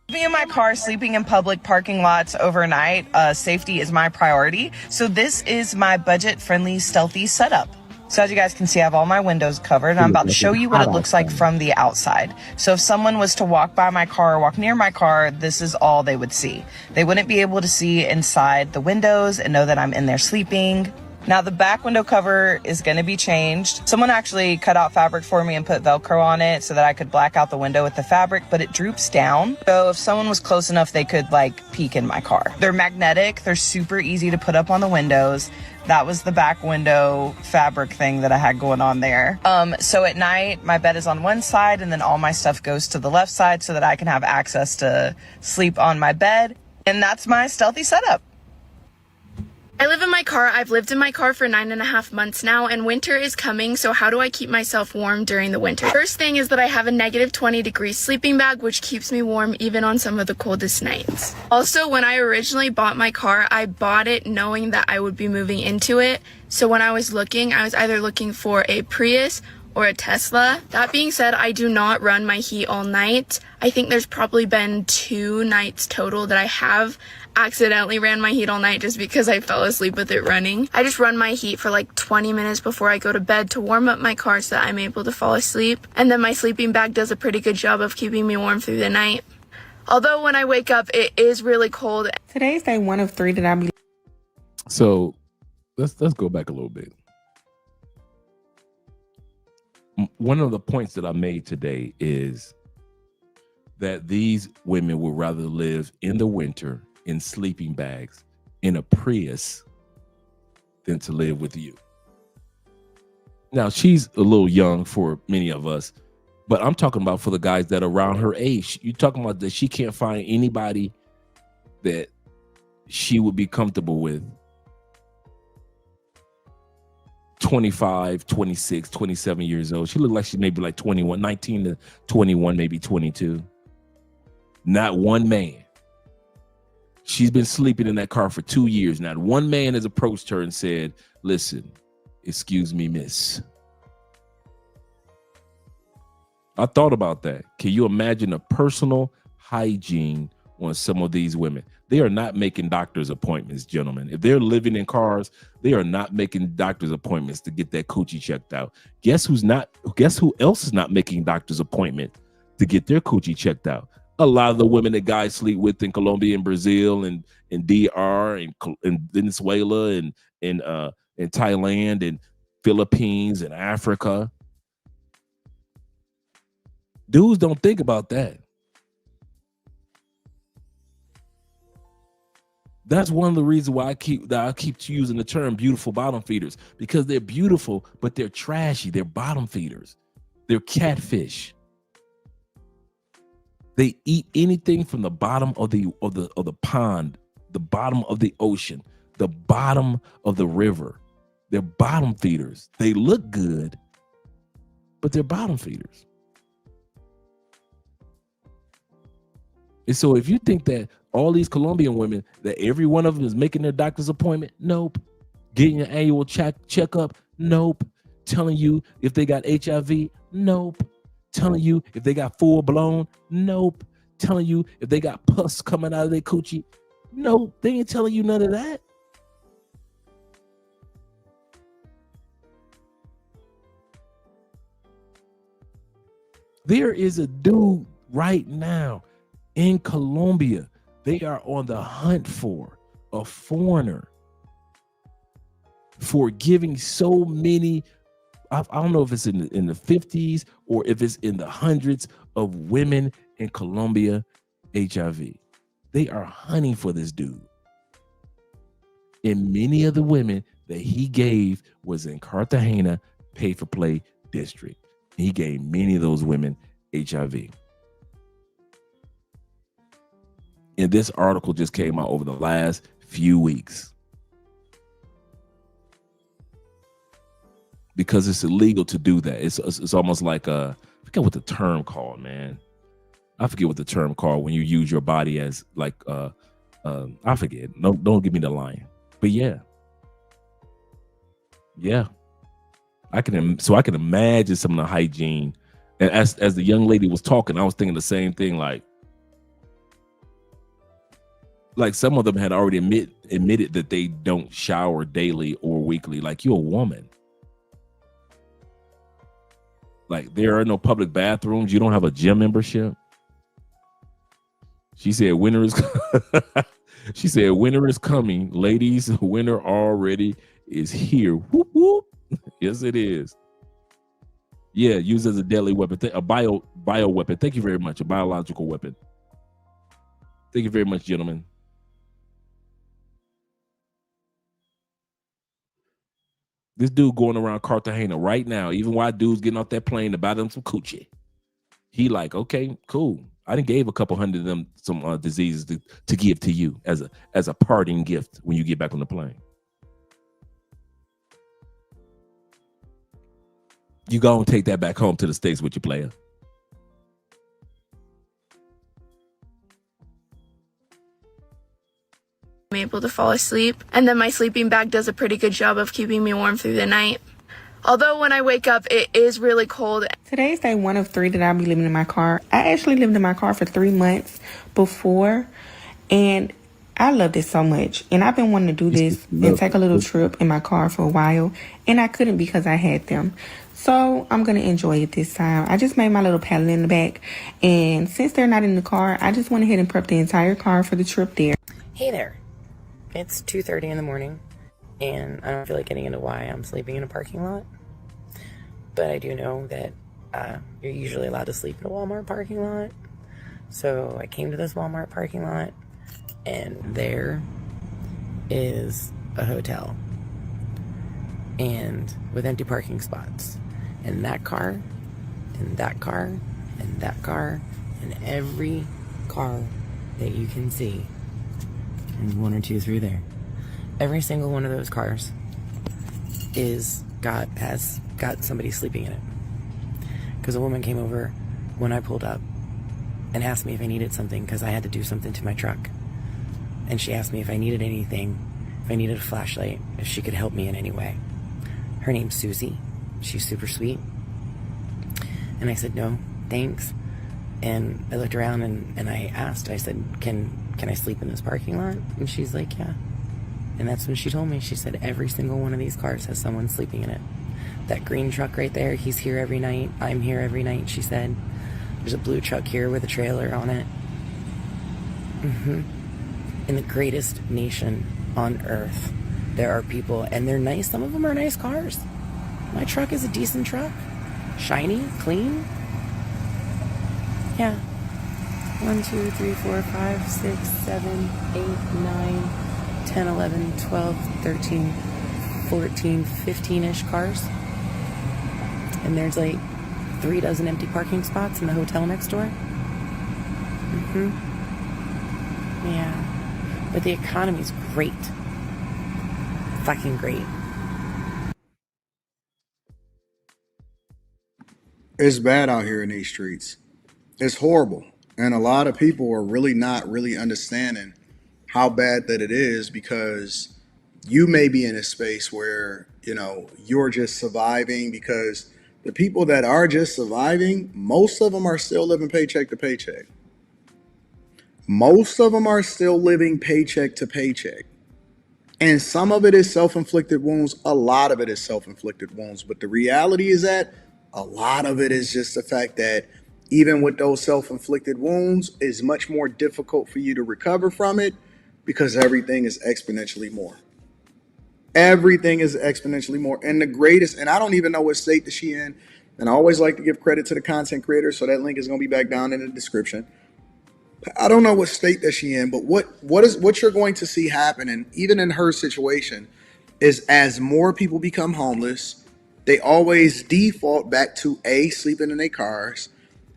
Sleeping in my car, sleeping in public parking lots overnight, safety is my priority. So this is my budget-friendly, stealthy setup. So as you guys can see, I have all my windows covered, and I'm about to show you what it looks like from the outside. So if someone was to walk by my car or walk near my car, this is all they would see. They wouldn't be able to see inside the windows and know that I'm in there sleeping. Now the back window cover is going to be changed. Someone actually cut out fabric for me and put Velcro on it so that I could black out the window with the fabric, but it droops down. So if someone was close enough, they could like peek in my car. They're magnetic. They're super easy to put up on the windows. That was the back window fabric thing that I had going on there. So at night, my bed is on one side and then all my stuff goes to the left side so that I can have access to sleep on my bed. And that's my stealthy setup. I live in my car. I've lived in my car for 9.5 months now, and winter is coming, so how do I keep myself warm during the winter? First thing is that I have a -20-degree sleeping bag, which keeps me warm even on some of the coldest nights. Also, when I originally bought my car, I bought it knowing that I would be moving into it, so when I was either looking for a Prius or a Tesla. That being said, I do not run my heat all night. I think there's probably been 2 nights total that I have accidentally ran my heat all night just because I fell asleep with it running. I just run my heat for like 20 minutes before I go to bed to warm up my car so that I'm able to fall asleep. And then my sleeping bag does a pretty good job of keeping me warm through the night. Although when I wake up, it is really cold. Today is day 1 of 3 that I believe. So let's go back a little bit. One of the points that I made today is that these women would rather live in the winter in sleeping bags in a Prius than to live with you. Now, she's a little young for many of us, but I'm talking about for the guys that are around her age. You're talking about that she can't find anybody that she would be comfortable with. 25, 26, 27 years old. She looked like she may be like 21, 19 to 21, maybe 22. Not one man. She's been sleeping in that car for 2 years. Not one man has approached her and said, listen, excuse me, miss. I thought about that. Can you imagine a personal hygiene on some of these women? They are not making doctor's appointments, gentlemen. If they're living in cars, they are not making doctor's appointments to get that coochie checked out. Guess who else is not making doctor's appointment to get their coochie checked out? A lot of the women that guys sleep with in Colombia and Brazil and DR and Venezuela and Thailand and Philippines and Africa. Dudes don't think about that. That's one of the reasons why I keep using the term beautiful bottom feeders, because they're beautiful, but they're trashy. They're bottom feeders. They're catfish. They eat anything from the bottom of the pond, the bottom of the ocean, the bottom of the river. They're bottom feeders. They look good, but they're bottom feeders. And so if you think that all these Colombian women, that every one of them is making their doctor's appointment, nope. Getting your annual checkup, nope. Telling you if they got HIV, nope. Telling you if they got full blown, nope. Telling you if they got pus coming out of their coochie, nope. They ain't telling you none of that. There is a dude right now in Colombia. They are on the hunt for a foreigner for giving so many. I don't know if it's in the 50s or if it's in the hundreds of women in Colombia HIV. They are hunting for this dude. And many of the women that he gave was in Cartagena pay for play district. He gave many of those women HIV. And this article just came out over the last few weeks. Because it's illegal to do that. It's almost like I forget what the term called, man. I forget what the term called when you use your body as like I forget. No, don't give me the line. But yeah. I can imagine some of the hygiene. And as the young lady was talking, I was thinking the same thing. Like some of them had already admitted that they don't shower daily or weekly. Like, you're a woman. Like, there are no public bathrooms. You don't have a gym membership. She said winter is she said winter is coming. Ladies, winter already is here. Whoop, whoop. Yes, it is. Yeah, used as a deadly weapon. A bio weapon. Thank you very much. A biological weapon. Thank you very much, gentlemen. This dude going around Cartagena right now, even while dude's getting off that plane to buy them some coochie. He like, okay, cool. I done gave a couple hundred of them some diseases to give to you as a parting gift when you get back on the plane. You go and take that back home to the States with your player. I'm able to fall asleep, and then my sleeping bag does a pretty good job of keeping me warm through the night. Although when I wake up, it is really cold. Today's day 1 of 3 that I'll be living in my car. I actually lived in my car for 3 months before, and I loved it so much. And I've been wanting to do this and take a little trip in my car for a while, and I couldn't because I had them. So I'm going to enjoy it this time. I just made my little paddle in the back, and since they're not in the car, I just went ahead and prepped the entire car for the trip there. Hey there. It's 2:30 in the morning, and I don't feel like getting into why I'm sleeping in a parking lot. But I do know that you're usually allowed to sleep in a Walmart parking lot. So I came to this Walmart parking lot, and there is a hotel, and with empty parking spots. And that car, and that car, and that car, and every car that you can see. And 1 or 2 through there. Every single one of those cars has got somebody sleeping in it. Because a woman came over when I pulled up and asked me if I needed something because I had to do something to my truck. And she asked me if I needed anything, if I needed a flashlight, if she could help me in any way. Her name's Susie. She's super sweet. And I said, no, thanks. And I looked around and I asked, I said, can I sleep in this parking lot? And she's like, yeah. And that's when she told me. She said every single one of these cars has someone sleeping in it. That green truck right there, he's here every night. I'm here every night, she said. There's a blue truck here with a trailer on it. In the greatest nation on earth, there are people, and they're nice. Some of them are nice cars. My truck is a decent truck. Shiny, clean. Yeah. 1, 2, 3, 4, 5, 6, 7, 8, 9, 10, 11, 12, 13, 14, 15-ish cars. And there's like 3 dozen empty parking spots in the hotel next door. Yeah. But the economy's great. Fucking great. It's bad out here in these streets. It's horrible. And a lot of people are really not really understanding how bad that it is because you may be in a space where, you're just surviving because the people that are just surviving, most of them are still living paycheck to paycheck. Most of them are still living paycheck to paycheck. And some of it is self-inflicted wounds. A lot of it is self-inflicted wounds. But the reality is that a lot of it is just the fact that even with those self-inflicted wounds, it's much more difficult for you to recover from it because everything is exponentially more. Everything is exponentially more. And the greatest, and I don't even know what state that she in. And I always like to give credit to the content creator, so that link is going to be back down in the description. I don't know what state that she in, but what you're going to see happen, and even in her situation, is as more people become homeless, they always default back to sleeping in their cars,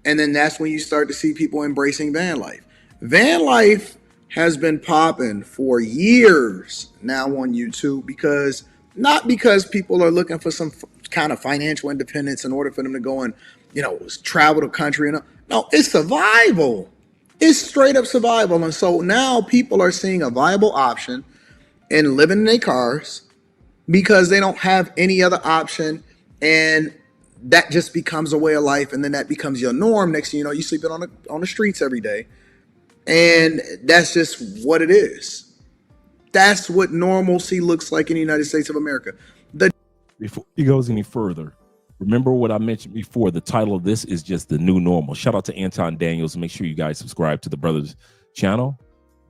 and then that's when you start to see people embracing van life. Van life has been popping for years now on YouTube because not because people are looking for some kind of financial independence in order for them to go and travel the country, and no, it's survival. It's straight up survival. And so now people are seeing a viable option in living in their cars because they don't have any other option. And that just becomes a way of life. And then that becomes your norm. Next thing you know, you're sleeping on the streets every day. And that's just what it is. That's what normalcy looks like in the United States of America. Before he goes any further, remember what I mentioned before. The title of this is just the new normal. Shout out to Anton Daniels. Make sure you guys subscribe to the brother's channel.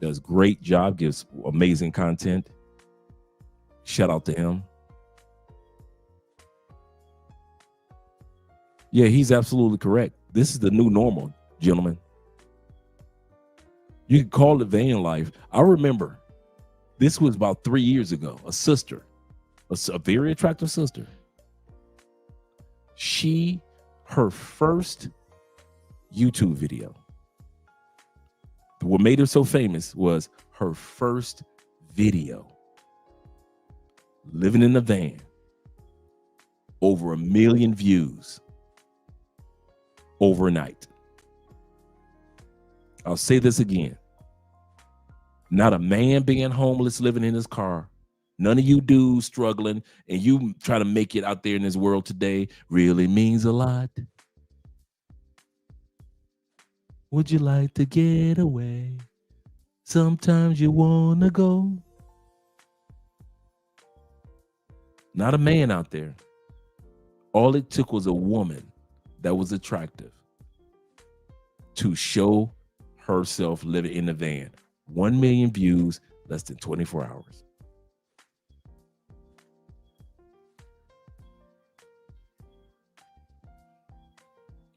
Does great job, gives amazing content. Shout out to him. Yeah, he's absolutely correct. This is the new normal, gentlemen. You can call it van life. I remember this was about 3 years ago. A sister, a very attractive sister. Her first YouTube video, what made her so famous was her first video. Living in a van. Over 1 million views overnight. I'll say this again. Not a man being homeless, living in his car. None of you dudes struggling and you try to make it out there in this world today really means a lot. Would you like to get away? Sometimes you want to go. Not a man out there. All it took was a woman that was attractive to show herself living in the van. 1 million views, less than 24 hours.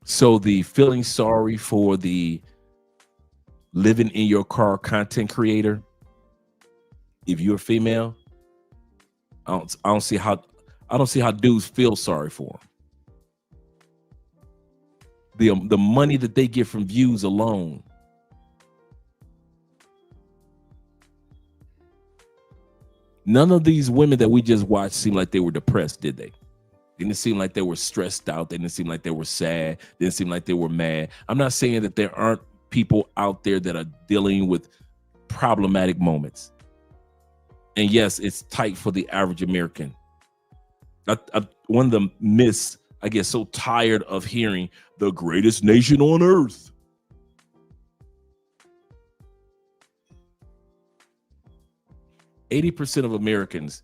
So the feeling sorry for the living in your car content creator, if you're a female, I don't see how dudes feel sorry for them. The money that they get from views alone. None of these women that we just watched seemed like they were depressed, did they? Didn't seem like they were stressed out. They didn't seem like they were sad. Didn't seem like they were mad. I'm not saying that there aren't people out there that are dealing with problematic moments. And yes, it's tight for the average American. One of the myths, I get so tired of hearing the greatest nation on earth. %80 of Americans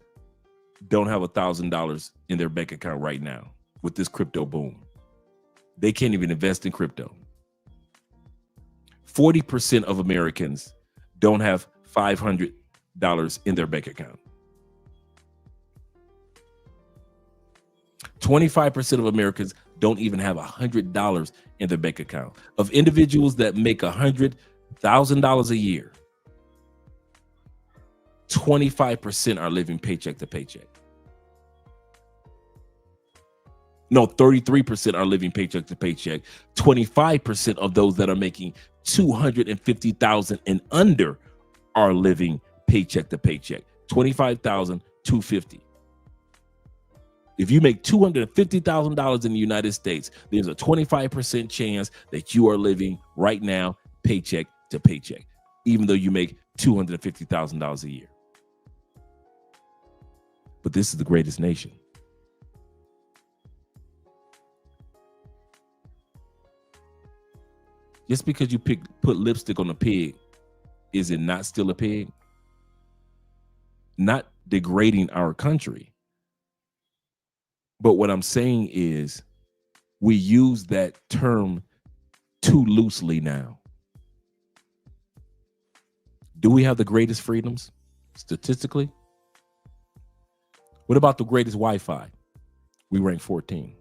don't have $1,000 in their bank account right now with this crypto boom. They can't even invest in crypto. 40% of Americans don't have $500 in their bank account. 25% of Americans don't even have $100 in their bank account. Of individuals that make $100,000 a year, 25% are living paycheck to paycheck. No, 33% are living paycheck to paycheck. 25% of those that are making $250,000 and under are living paycheck to paycheck. $25,250. If you make $250,000 in the United States, there's a 25% chance that you are living right now paycheck to paycheck, even though you make $250,000 a year. But this is the greatest nation. Just because you put lipstick on a pig, is it not still a pig? Not degrading our country. But what I'm saying is we use that term too loosely now. Do we have the greatest freedoms statistically? What about the greatest Wi-Fi? We rank 14.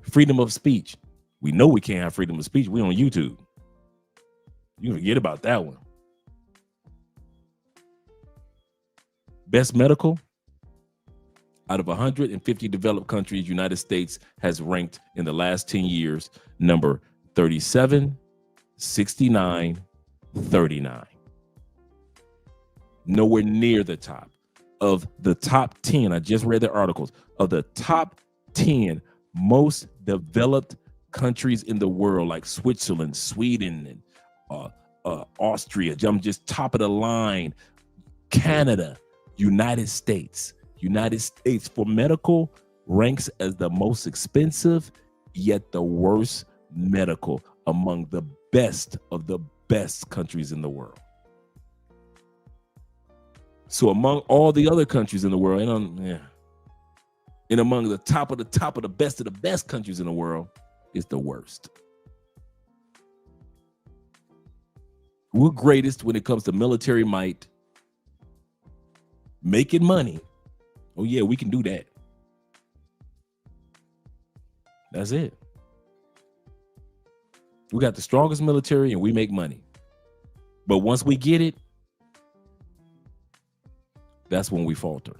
Freedom of speech. We know we can't have freedom of speech. We on YouTube. You forget about that one. Best medical. Out of 150 developed countries, United States has ranked in the last 10 years number 37, 69, 39. Nowhere near the top. Of the top 10, I just read the articles, of the top 10 most developed countries in the world, like Switzerland, Sweden, and Austria, I'm just top of the line, Canada, United States for medical ranks as the most expensive, yet the worst medical among the best of the best countries in the world. So among all the other countries in the world, and among the top of the best countries in the world, is the worst. We're greatest when it comes to military might, making money. Oh yeah, we can do that. That's it. We got the strongest military and we make money. But once we get it, that's when we falter.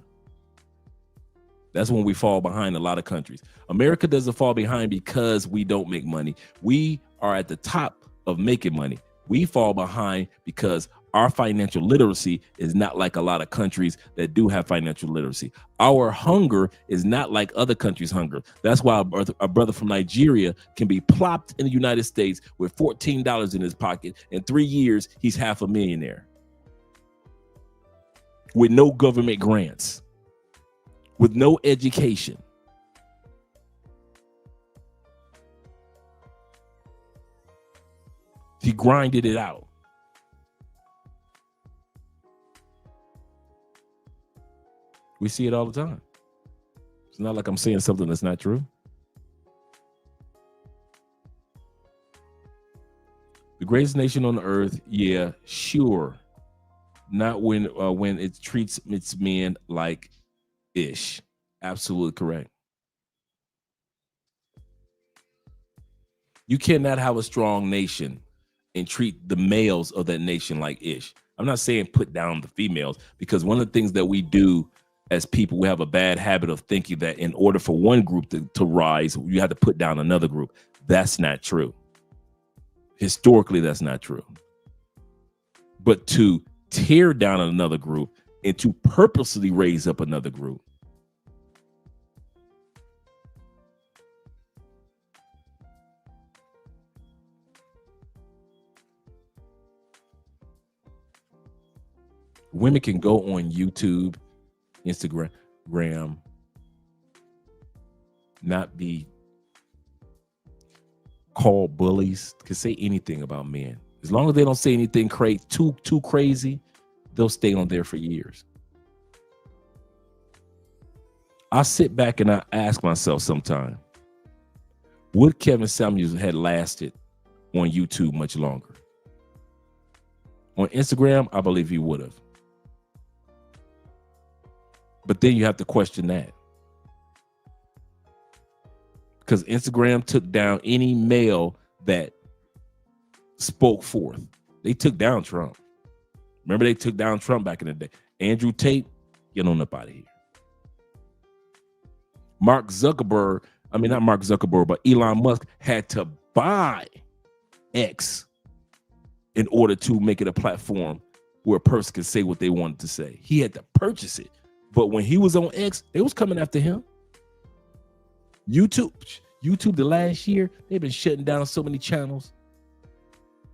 That's when we fall behind a lot of countries. America doesn't fall behind because we don't make money. We are at the top of making money. We fall behind because our financial literacy is not like a lot of countries that do have financial literacy. Our hunger is not like other countries' hunger. That's why a brother from Nigeria can be plopped in the United States with $14 in his pocket. In 3 years, he's half a millionaire. With no government grants, with no education. He grinded it out. We see it all the time. It's not like I'm saying something that's not true. The greatest nation on the earth, yeah, sure. Not when it treats its men like ish. Absolutely correct. You cannot have a strong nation and treat the males of that nation like ish. I'm not saying put down the females, because one of the things that we do as people, we have a bad habit of thinking that in order for one group to rise, you have to put down another group. That's not true. Historically, that's not true. But to tear down another group and to purposely raise up another group, women can go on YouTube, Instagram, not be called bullies, can say anything about men. As long as they don't say anything too crazy, they'll stay on there for years. I sit back and I ask myself sometimes, would Kevin Samuels had lasted on YouTube much longer? On Instagram, I believe he would have. But then you have to question that, because Instagram took down any male that spoke forth. They took down Trump. Remember, they took down Trump back in the day. Andrew Tate, get on up out of here. Not Mark Zuckerberg, but Elon Musk had to buy X in order to make it a platform where a person could say what they wanted to say. He had to purchase it. But when he was on X, they was coming after him. YouTube the last year, they've been shutting down so many channels.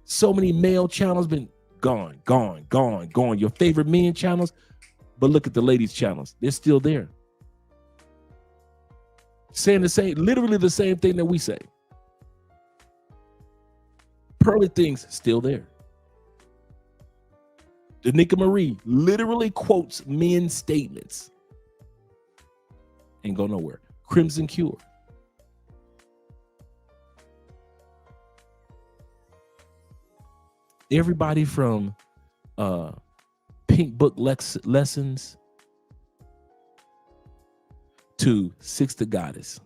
So many male channels been gone. Your favorite men channels, but look at the ladies channels. They're still there. Saying literally the same thing that we say. Pearly things still there. Danica Marie literally quotes men's statements. Ain't go nowhere. Crimson Cure. Everybody from Pink Book lessons to Six the Goddess,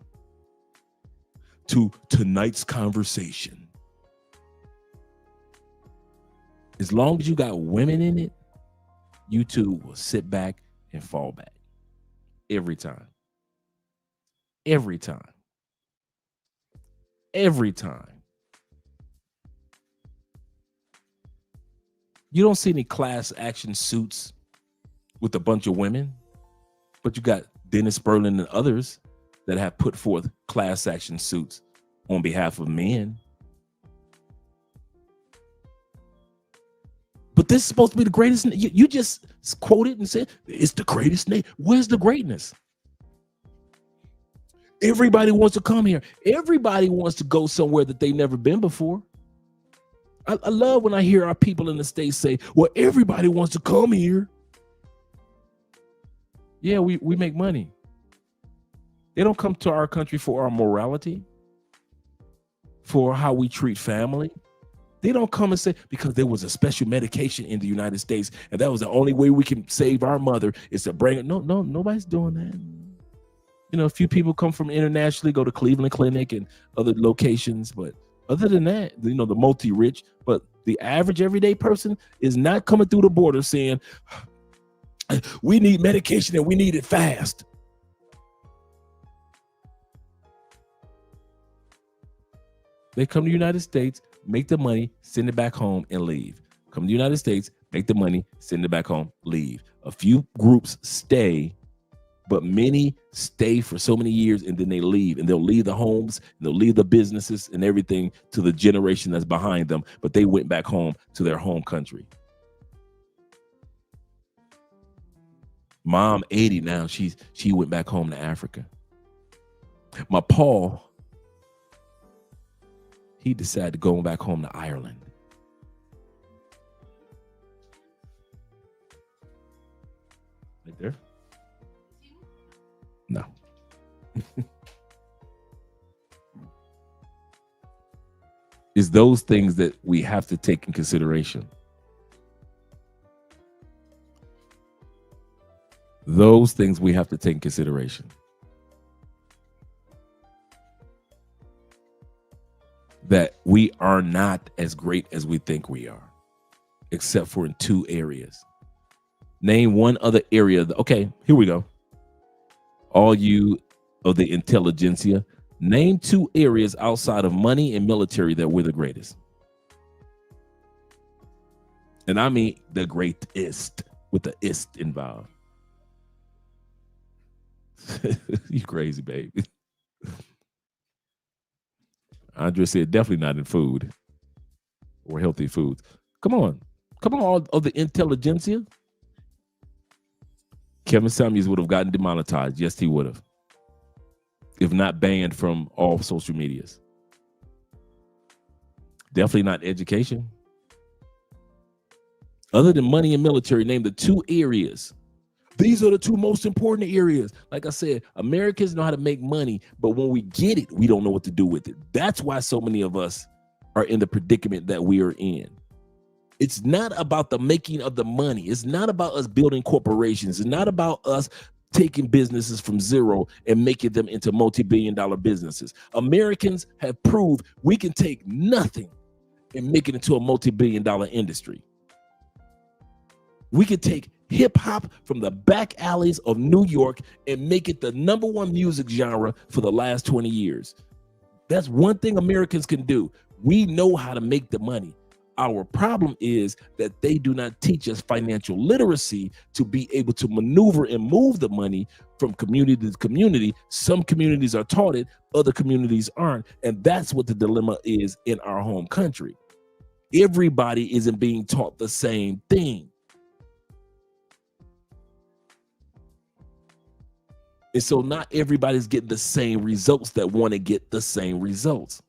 to tonight's conversation. As long as you got women in it, YouTube will sit back and fall back every time. Every time. Every time. You don't see any class action suits with a bunch of women, but you got Dennis Berlin and others that have put forth class action suits on behalf of men. But this is supposed to be the greatest. You just quoted and said it's the greatest name. Where's the greatness? Everybody wants to come here. Everybody wants to go somewhere that they've never been before. I love when I hear our people in the States say, well, everybody wants to come here. Yeah, we make money. They don't come to our country for our morality, for how we treat family. They don't come and say, because there was a special medication in the United States, and that was the only way we can save our mother is to bring it. No, nobody's doing that. You know, a few people come from internationally, go to Cleveland Clinic and other locations, but other than that, you know, the multi-rich, but the average everyday person is not coming through the border saying, we need medication and we need it fast. They come to the United States, make the money, send it back home, and leave. Come to the United States, make the money, send it back home, leave. A few groups stay, but many stay for so many years and then they leave, and they'll leave the homes, and they'll leave the businesses and everything to the generation that's behind them, but they went back home to their home country. Mom, 80 now, she went back home to Africa. My Paul, he decided to go back home to Ireland. Right there? No. It's those things that we have to take in consideration. Those things we have to take in consideration. That we are not as great as we think we are, except for in two areas. Name one other area. Okay, here we go. All you of the intelligentsia, name two areas outside of money and military that we're the greatest. And I mean the greatest, with the ist involved. You crazy, baby. Andre said definitely not in food or healthy foods. Come on, all of the intelligentsia. Kevin Samuels would have gotten demonetized. Yes, he would have. If not banned from all social medias. Definitely not education. Other than money and military, name the two areas. These are the two most important areas. Like I said, Americans know how to make money, but when we get it, we don't know what to do with it. That's why so many of us are in the predicament that we are in. It's not about the making of the money. It's not about us building corporations. It's not about us taking businesses from zero and making them into multi-billion-dollar businesses. Americans have proved we can take nothing and make it into a multi-billion-dollar industry. We can take hip hop from the back alleys of New York and make it the #1 music genre for the last 20 years. That's one thing Americans can do. We know how to make the money. Our problem is that they do not teach us financial literacy to be able to maneuver and move the money from community to community. Some communities are taught it, other communities aren't. And that's what the dilemma is in our home country. Everybody isn't being taught the same thing. And so not everybody's getting the same results that want to get the same results.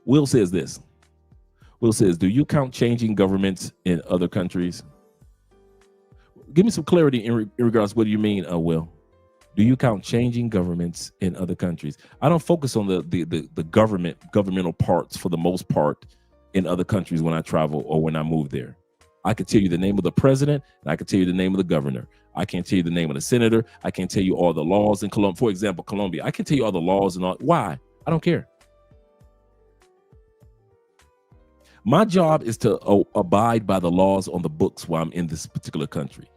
Will says this. Will says, do you count changing governments in other countries? Give me some clarity in regards. What do you mean, Will? Do you count changing governments in other countries? I don't focus on the governmental parts for the most part in other countries when I travel or when I move there. I can tell you the name of the president, and I can tell you the name of the governor. I can't tell you the name of the senator. I can't tell you all the laws in Colombia. For example, Colombia. I can tell you all the laws and all. Why? I don't care. My job is to abide by the laws on the books while I'm in this particular country.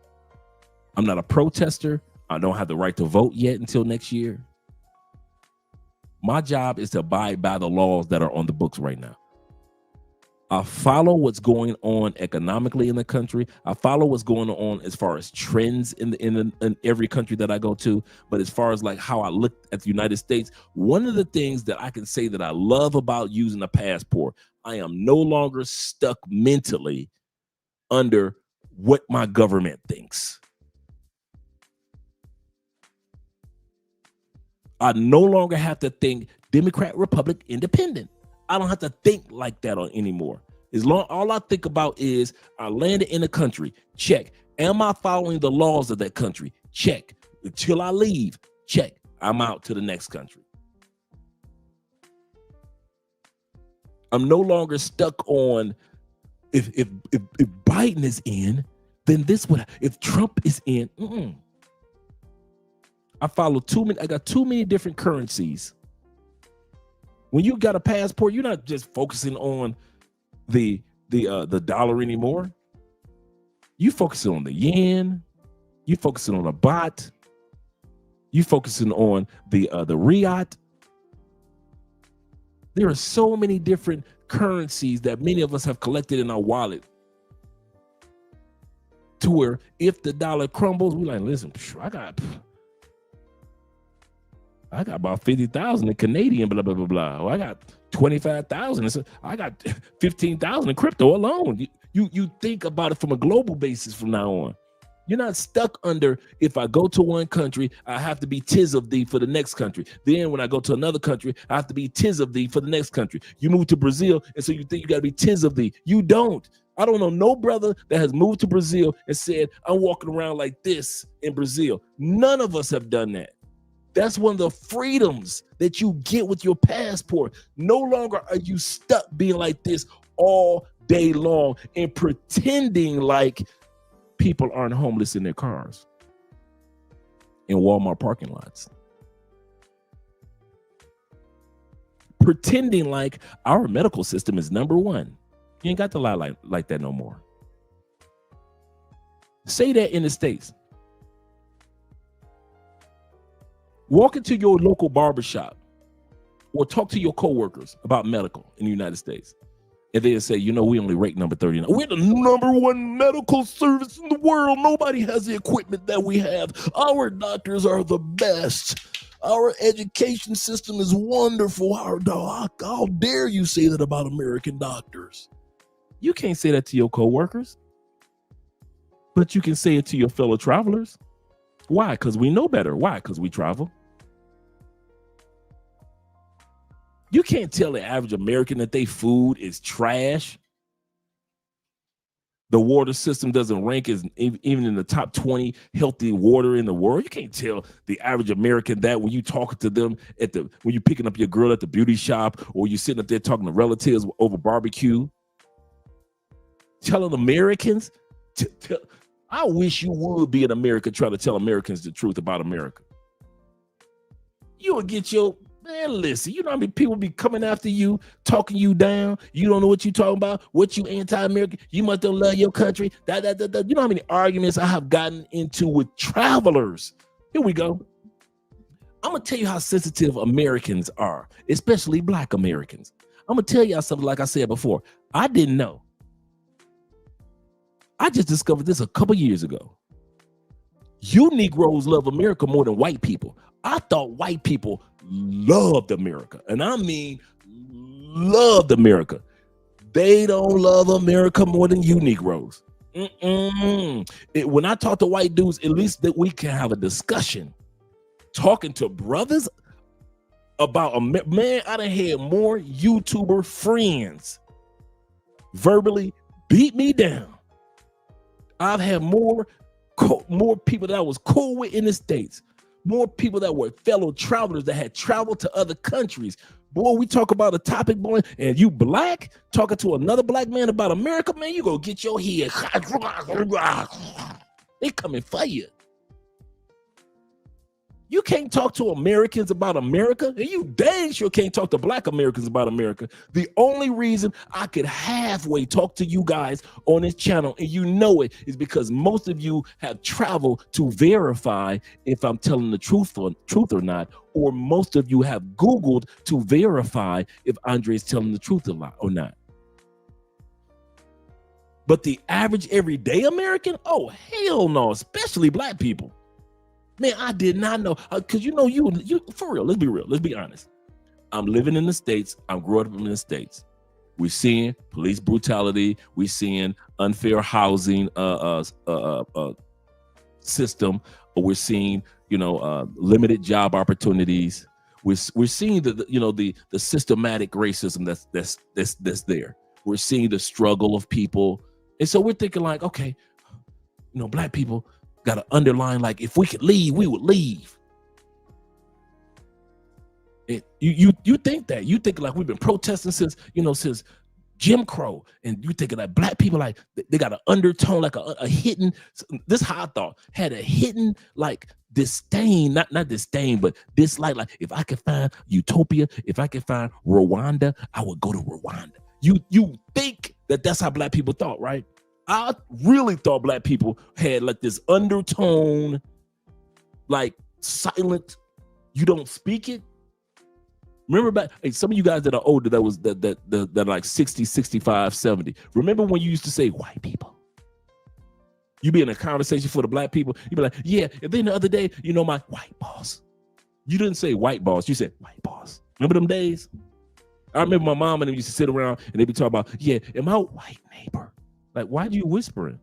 I'm not a protester. I don't have the right to vote yet until next year. My job is to abide by the laws that are on the books right now. I follow what's going on economically in the country. I follow what's going on as far as trends in every country that I go to. But as far as like how I look at the United States, one of the things that I can say that I love about using a passport, I am no longer stuck mentally under what my government thinks. I no longer have to think Democrat, Republic, Independent. I don't have to think like that anymore. All I think about is I landed in a country. Check. Am I following the laws of that country? Check. Until I leave. Check. I'm out to the next country. I'm no longer stuck on if Biden is in, then this would. If Trump is in, I follow I got too many different currencies. When you got a passport, you're not just focusing on the dollar anymore. You focusing on the yen. You focusing on a baht. You focusing on the riat. There are so many different currencies that many of us have collected in our wallet. To where if the dollar crumbles, we're like, listen, I got about 50,000 in Canadian, blah, blah, blah, blah. Or I got 25,000. I got 15,000 in crypto alone. You think about it from a global basis from now on. You're not stuck under, if I go to one country, I have to be tis of thee for the next country. Then when I go to another country, I have to be tis of thee for the next country. You move to Brazil, and so you think you got to be tis of thee. You don't. I don't know no brother that has moved to Brazil and said, I'm walking around like this in Brazil. None of us have done that. That's one of the freedoms that you get with your passport. No longer are you stuck being like this all day long and pretending like people aren't homeless in their cars in Walmart parking lots. Pretending like our medical system is number one. You ain't got to lie like that no more. Say that in the States. Walk into your local barbershop or talk to your coworkers about medical in the United States. And they'll say, we only rate number 39. We're the number one medical service in the world. Nobody has the equipment that we have. Our doctors are the best. Our education system is wonderful. How dare you say that about American doctors? You can't say that to your coworkers, but you can say it to your fellow travelers. Why? Because we know better. Why? Because we travel. You can't tell the average American that their food is trash. The water system doesn't rank as even in the top 20 healthy water in the world. You can't tell the average American that when you talking to them when you're picking up your girl at the beauty shop or you're sitting up there talking to relatives over barbecue. Telling Americans I wish you would be in America trying to tell Americans the truth about America. You would get listen, how many people be coming after you, talking you down. You don't know what you talking about, what you anti-American, you must don't love your country. You know how many arguments I have gotten into with travelers. Here we go. I'm going to tell you how sensitive Americans are, especially Black Americans. I'm going to tell y'all something like I said before. I didn't know. I just discovered this a couple years ago. You Negroes love America more than white people. I thought white people loved America. And I mean, loved America. They don't love America more than you Negroes. When I talk to white dudes, at least that we can have a discussion. Talking to brothers about man, I done had more YouTuber friends verbally beat me down. I've had more people that I was cool with in the States more people that were fellow travelers that had traveled to other countries. Boy, we talk about a topic, boy, and you black talking to another black man about America, man, you go get your head. They coming for you. You can't talk to Americans about America, and you dang sure can't talk to black Americans about America. The only reason I could halfway talk to you guys on this channel, and you know it, is because most of you have traveled to verify if I'm telling the truth or not, or most of you have Googled to verify if Andre is telling the truth or not. But the average everyday American, oh, hell no, especially black people. Man, I did not know, because you for real, let's be real, let's be honest. I'm living in the States. I'm growing up in the States. We're seeing police brutality. We're seeing unfair housing system. We're seeing, limited job opportunities. We're seeing the systematic racism that's there. We're seeing the struggle of people. And so we're thinking like, okay, black people got to underline, like, if we could leave, we would leave. You think that. You think like we've been protesting since Jim Crow, and you thinking like black people, like they got an undertone, like a hidden, this is how I thought, had a hidden like disdain, not disdain, but dislike. Like, if I could find utopia, if I could find Rwanda, I would go to Rwanda. You think that's how black people thought, right? I really thought black people had like this undertone, like silent, you don't speak it. Remember back, some of you guys that are older, that like 60, 65, 70. Remember when you used to say white people? You be in a conversation for the black people, you be like, yeah, and then the other day, my white boss. You didn't say white boss, you said white boss. Remember them days? I remember my mom and them used to sit around and they'd be talking about, yeah, and my white neighbor. Like, why do you whispering?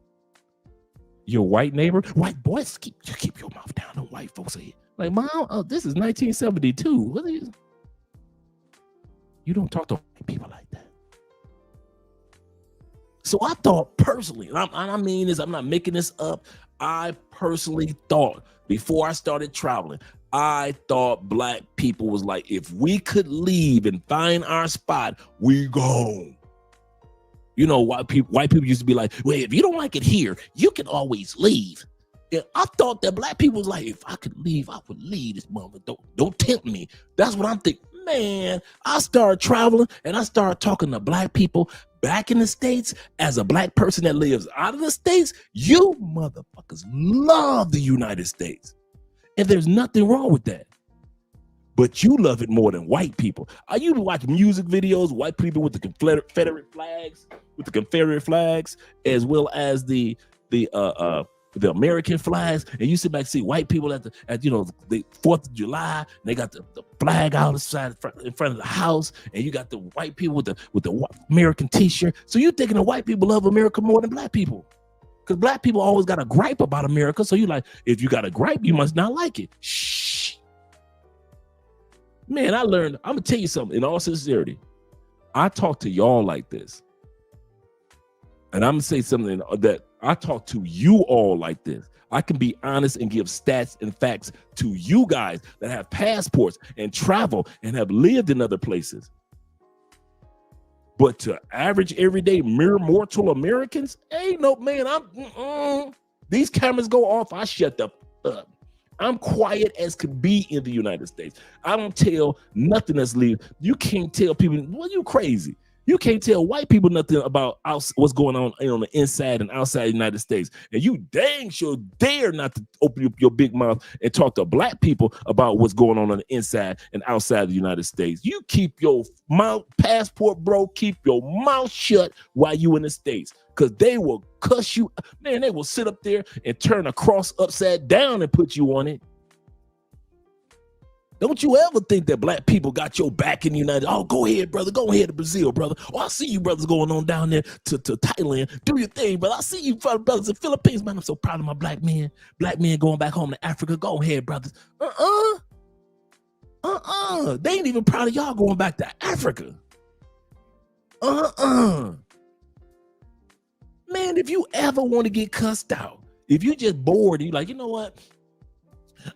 Your white neighbor? White boys, keep your mouth down on white folks here. Like, Mom, this is 1972. What is? You don't talk to white people like that. So I thought personally, and I mean this, I'm not making this up. I personally thought before I started traveling, I thought black people was like, if we could leave and find our spot, we gone. White people used to be like, well, if you don't like it here, you can always leave. And I thought that black people was like, if I could leave, I would leave this mother. Don't tempt me. That's what I'm thinking. Man, I started traveling and I started talking to black people back in the States. As a black person that lives out of the States, you motherfuckers love the United States. And there's nothing wrong with that. But you love it more than white people. I used to watch music videos, white people with the Confederate flags, as well as the American flags, and you sit back and see white people at the 4th of July, and they got the flag out in front of the house, and you got the white people with the American t-shirt. So you're thinking the white people love America more than black people, because black people always got a gripe about America. So you like, if you got a gripe, you must not like it. Shh. Man, I learned, I'm gonna tell you something in all sincerity. I talk to y'all like this. And I'm gonna say something that I talk to you all like this. I can be honest and give stats and facts to you guys that have passports and travel and have lived in other places. But to average, everyday, mere mortal Americans, ain't no, man, these cameras go off, I shut the up. I'm quiet as could be in the United States. I don't tell nothing that's leaving. You can't tell people, well, you crazy. You can't tell white people nothing about what's going on the inside and outside the United States. And you dang sure dare not to open up your big mouth and talk to black people about what's going on the inside and outside the United States. You keep your passport, bro, keep your mouth shut while you in the States. Because they will cuss you. Man, they will sit up there and turn a cross upside down and put you on it. Don't you ever think that black people got your back in the United States. Oh, go ahead, brother. Go ahead to Brazil, brother. Oh, I see you brothers going on down there to Thailand. Do your thing, brother. I see you brothers in Philippines, man. I'm so proud of my black men. Black men going back home to Africa. Go ahead, brothers. They ain't even proud of y'all going back to Africa. Man, if you ever want to get cussed out, if you just bored, you like, you know what?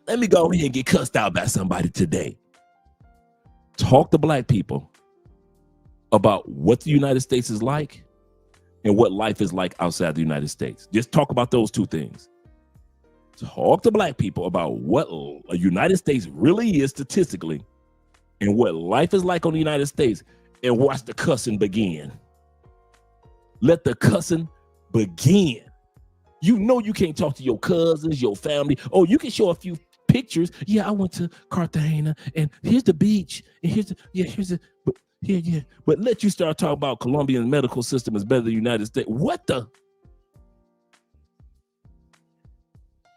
Let me go ahead and get cussed out by somebody today. Talk to black people about what the United States is like and what life is like outside the United States. Just talk about those two things. Talk to black people about what a United States really is statistically and what life is like on the United States, and watch the cussing begin. Let the cussing begin. You know you can't talk to your cousins, your family. Oh, you can show a few pictures. Yeah, I went to Cartagena, and here's the beach, and but let you start talking about Colombian medical system is better than the United States. What the?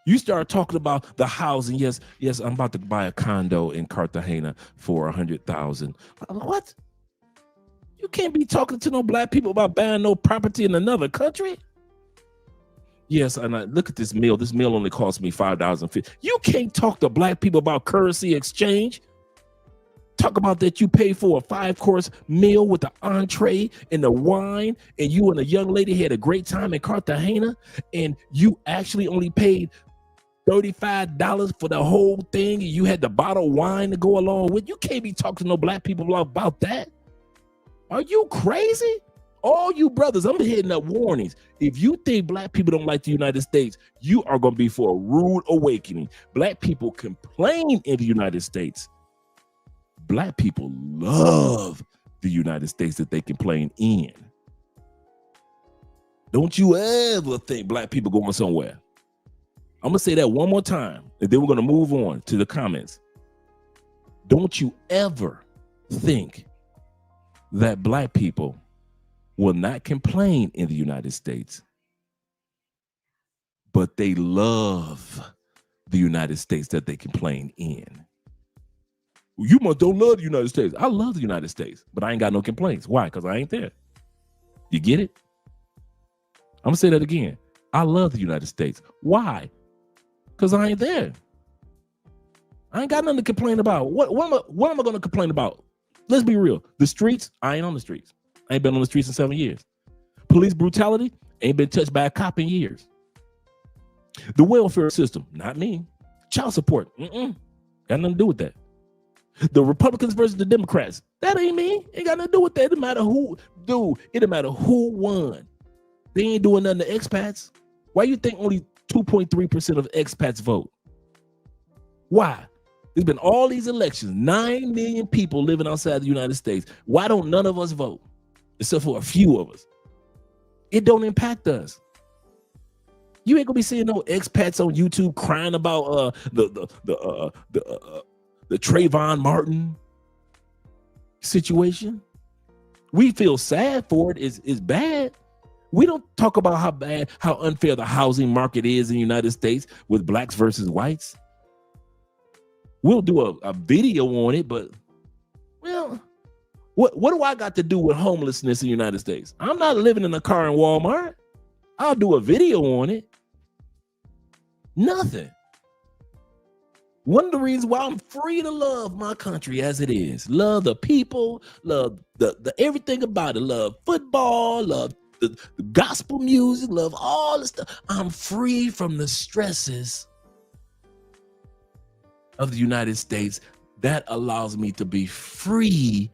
You start talking about the housing. Yes, I'm about to buy a condo in Cartagena for $100,000. What? You can't be talking to no black people about buying no property in another country. Yes, and I look at this meal. This meal only cost me $5.50. You can't talk to black people about currency exchange. Talk about that you pay for a 5-course meal with the entree and the wine, and you and a young lady had a great time in Cartagena, and you actually only paid $35 for the whole thing, and you had the bottle of wine to go along with. You can't be talking to no black people about that. Are you crazy? All you brothers, I'm hitting up warnings. If you think black people don't like the United States, you are going to be for a rude awakening. Black people complain in the United States. Black people love the United States that they complain in. Don't you ever think black people going somewhere. I'm going to say that one more time, and then we're going to move on to the comments. Don't you ever think that black people will not complain in the United States, but they love the United States that they complain in. You must don't love the United States. I love the United States, but I ain't got no complaints. Why? Because I ain't there. You get it? I'm going to say that again. I love the United States. Why? Because I ain't there. I ain't got nothing to complain about. What am I going to complain about? Let's be real. The streets, I ain't on the streets. I ain't been on the streets in 7 years. Police brutality, ain't been touched by a cop in years. The welfare system, not me. Child support, got nothing to do with that. The Republicans versus the Democrats, that ain't me. Ain't got nothing to do with that. It don't matter who, dude, it don't matter who won. They ain't doing nothing to expats. Why you think only 2.3% of expats vote? Why? There's been all these elections, 9 million people living outside the United States. Why don't none of us vote? Except for a few of us. It don't impact us. You ain't gonna be seeing no expats on YouTube crying about the Trayvon Martin situation. We feel sad for it. It's bad. We don't talk about how unfair the housing market is in the United States with blacks versus whites. We'll do a video on it, but well, what do I got to do with homelessness in the United States? I'm not living in a car in Walmart. I'll do a video on it. Nothing. One of the reasons why I'm free to love my country as it is. Love the people, love the everything about it. Love football, love the gospel music, love all the stuff. I'm free from the stresses of the United States. That allows me to be free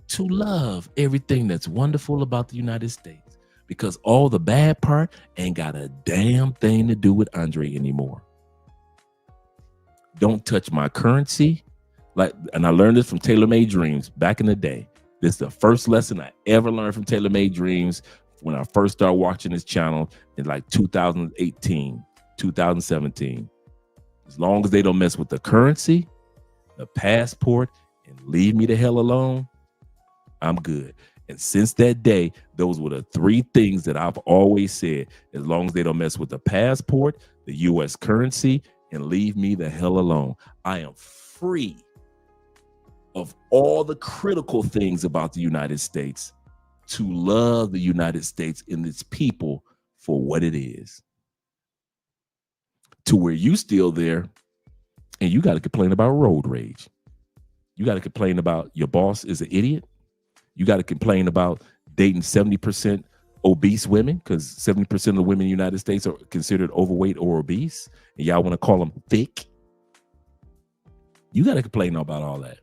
to love everything that's wonderful about the United States, because all the bad part ain't got a damn thing to do with Andre anymore. Don't touch my currency. And I learned this from Taylor Made Dreams back in the day. This is the first lesson I ever learned from Taylor Made Dreams when I first started watching this channel in like 2018, 2017. As long as they don't mess with the currency, the passport, and leave me the hell alone, I'm good. And since that day, those were the 3 things that I've always said. As long as they don't mess with the passport, the U.S. currency, and leave me the hell alone, I am free of all the critical things about the United States to love the United States and its people for what it is. To where you still there and you got to complain about road rage. You got to complain about your boss is an idiot. You got to complain about dating 70% obese women, because 70% of the women in the United States are considered overweight or obese, and y'all want to call them thick. You got to complain about all that.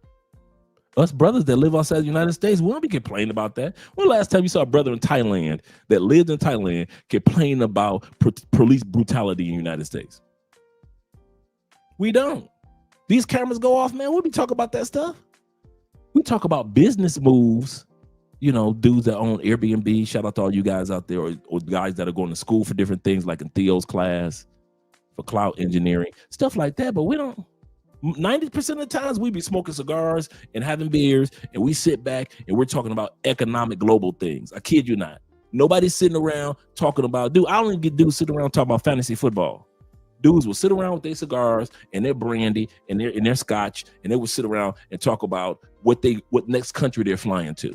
Us brothers that live outside the United States, we don't be complaining about that. When the last time you saw a brother in Thailand that lived in Thailand complain about police brutality in the United States? We don't. These cameras go off, man. We'll be talking about that stuff. We talk about business moves, you know, dudes that own Airbnb. Shout out to all you guys out there, or guys that are going to school for different things, like in Theo's class for cloud engineering, stuff like that. But we don't. 90% of the times we be smoking cigars and having beers, and we sit back and we're talking about economic global things. I kid you not. Nobody's sitting around talking about, dude, I only get dudes sitting around talking about fantasy football. Dudes will sit around with their cigars and their brandy and their scotch, and they will sit around and talk about what next country they're flying to.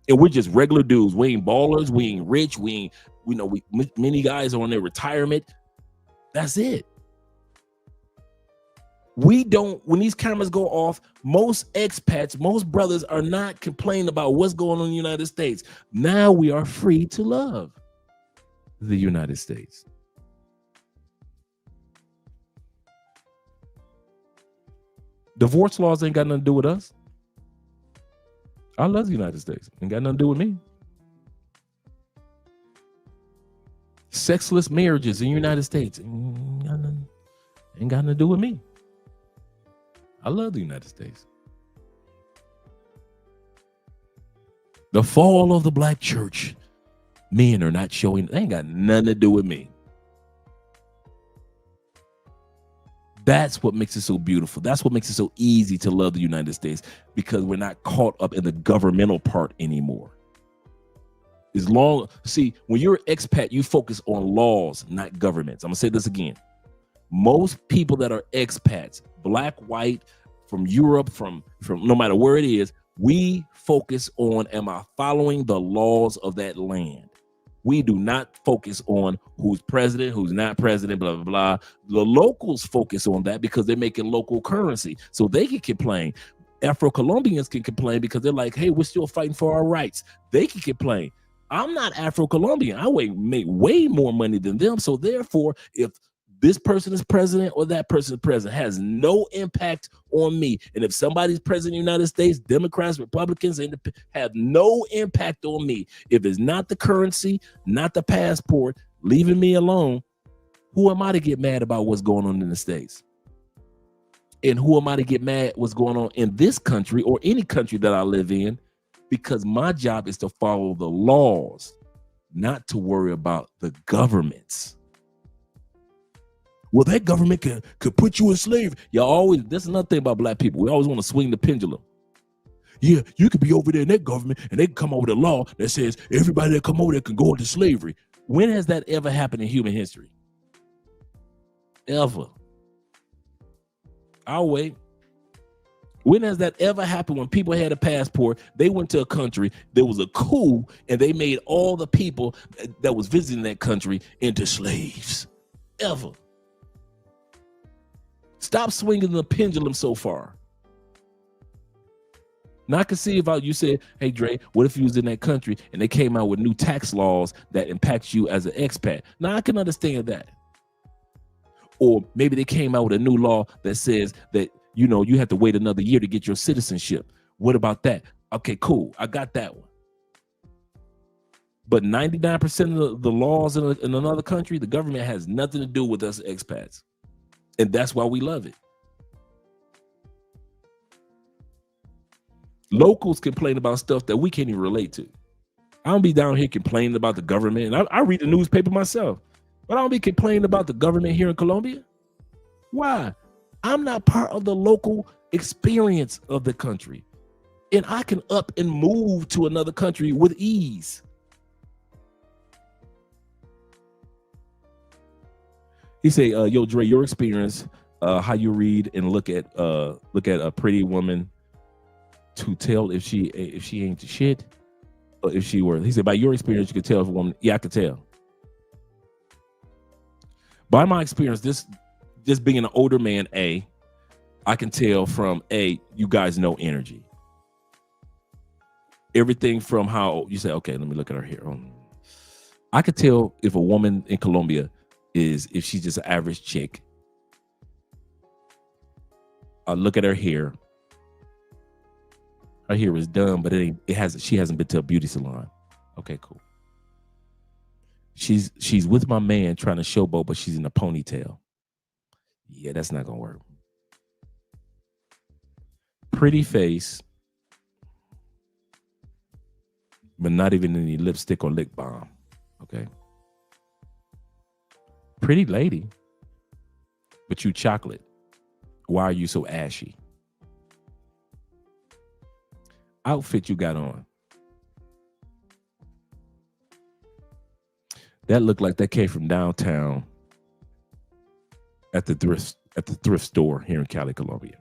And we're just regular dudes. We ain't ballers, we ain't rich, many guys are on their retirement. That's it. We don't, when these cameras go off, most expats, most brothers are not complaining about what's going on in the United States. Now we are free to love the United States. Divorce laws ain't got nothing to do with us. I love the United States. Ain't got nothing to do with me. Sexless marriages in the United States ain't got nothing to do with me. I love the United States. The fall of the black church. Men are not showing. They ain't got nothing to do with me. That's what makes it so beautiful. That's what makes it so easy to love the United States, because we're not caught up in the governmental part anymore. See, when you're an expat, you focus on laws, not governments. I'm gonna say this again. Most people that are expats, black, white, from Europe, from no matter where it is, we focus on, am I following the laws of that land? We do not focus on who's president, who's not president, blah, blah, blah. The locals focus on that because they're making local currency. So they can complain. Afro-Colombians can complain because they're like, hey, we're still fighting for our rights. They can complain. I'm not Afro-Colombian. I make way more money than them. So therefore, if this person is president or that person is president, has no impact on me. And if somebody's president of the United States, Democrats, Republicans, have no impact on me. If it's not the currency, not the passport, leaving me alone, who am I to get mad about what's going on in the States? And who am I to get mad what's going on in this country or any country that I live in? Because my job is to follow the laws, not to worry about the governments. Well, that government could put you in slavery. That's another thing about black people. We always want to swing the pendulum. Yeah, you could be over there in that government and they can come over with a law that says everybody that come over there can go into slavery. When has that ever happened in human history? Ever. I'll wait. When has that ever happened? When people had a passport, they went to a country, there was a coup, and they made all the people that was visiting that country into slaves. Ever. Stop swinging the pendulum so far. Now I can see about you said, hey, Dre, what if you was in that country and they came out with new tax laws that impact you as an expat? Now I can understand that. Or maybe they came out with a new law that says that, you know, you have to wait another year to get your citizenship. What about that? Okay, cool. I got that one. But 99% of the laws in another country, the government has nothing to do with us expats. And that's why we love it. Locals complain about stuff that we can't even relate to. I don't be down here complaining about the government. And I read the newspaper myself, but I don't be complaining about the government here in Colombia. Why? I'm not part of the local experience of the country. And I can up and move to another country with ease. He say, yo, Dre, your experience, how you read and look at a pretty woman to tell if she ain't the shit or if she were. He said, by your experience, you could tell if a woman. Yeah, I could tell. By my experience, just being an older man, I can tell from you guys know energy. Everything from how you say, okay, let me look at her here. I could tell if a woman in Colombia is, if she's just an average chick. I look at her hair. Her hair is done, but she hasn't been to a beauty salon. Okay, cool. She's with my man trying to showboat, but she's in a ponytail. Yeah, that's not gonna work. Pretty face, but not even any lipstick or lip balm. Okay. Pretty lady, but you chocolate. Why are you so ashy? Outfit you got on. That looked like that came from downtown at the thrift store here in Cali, Colombia.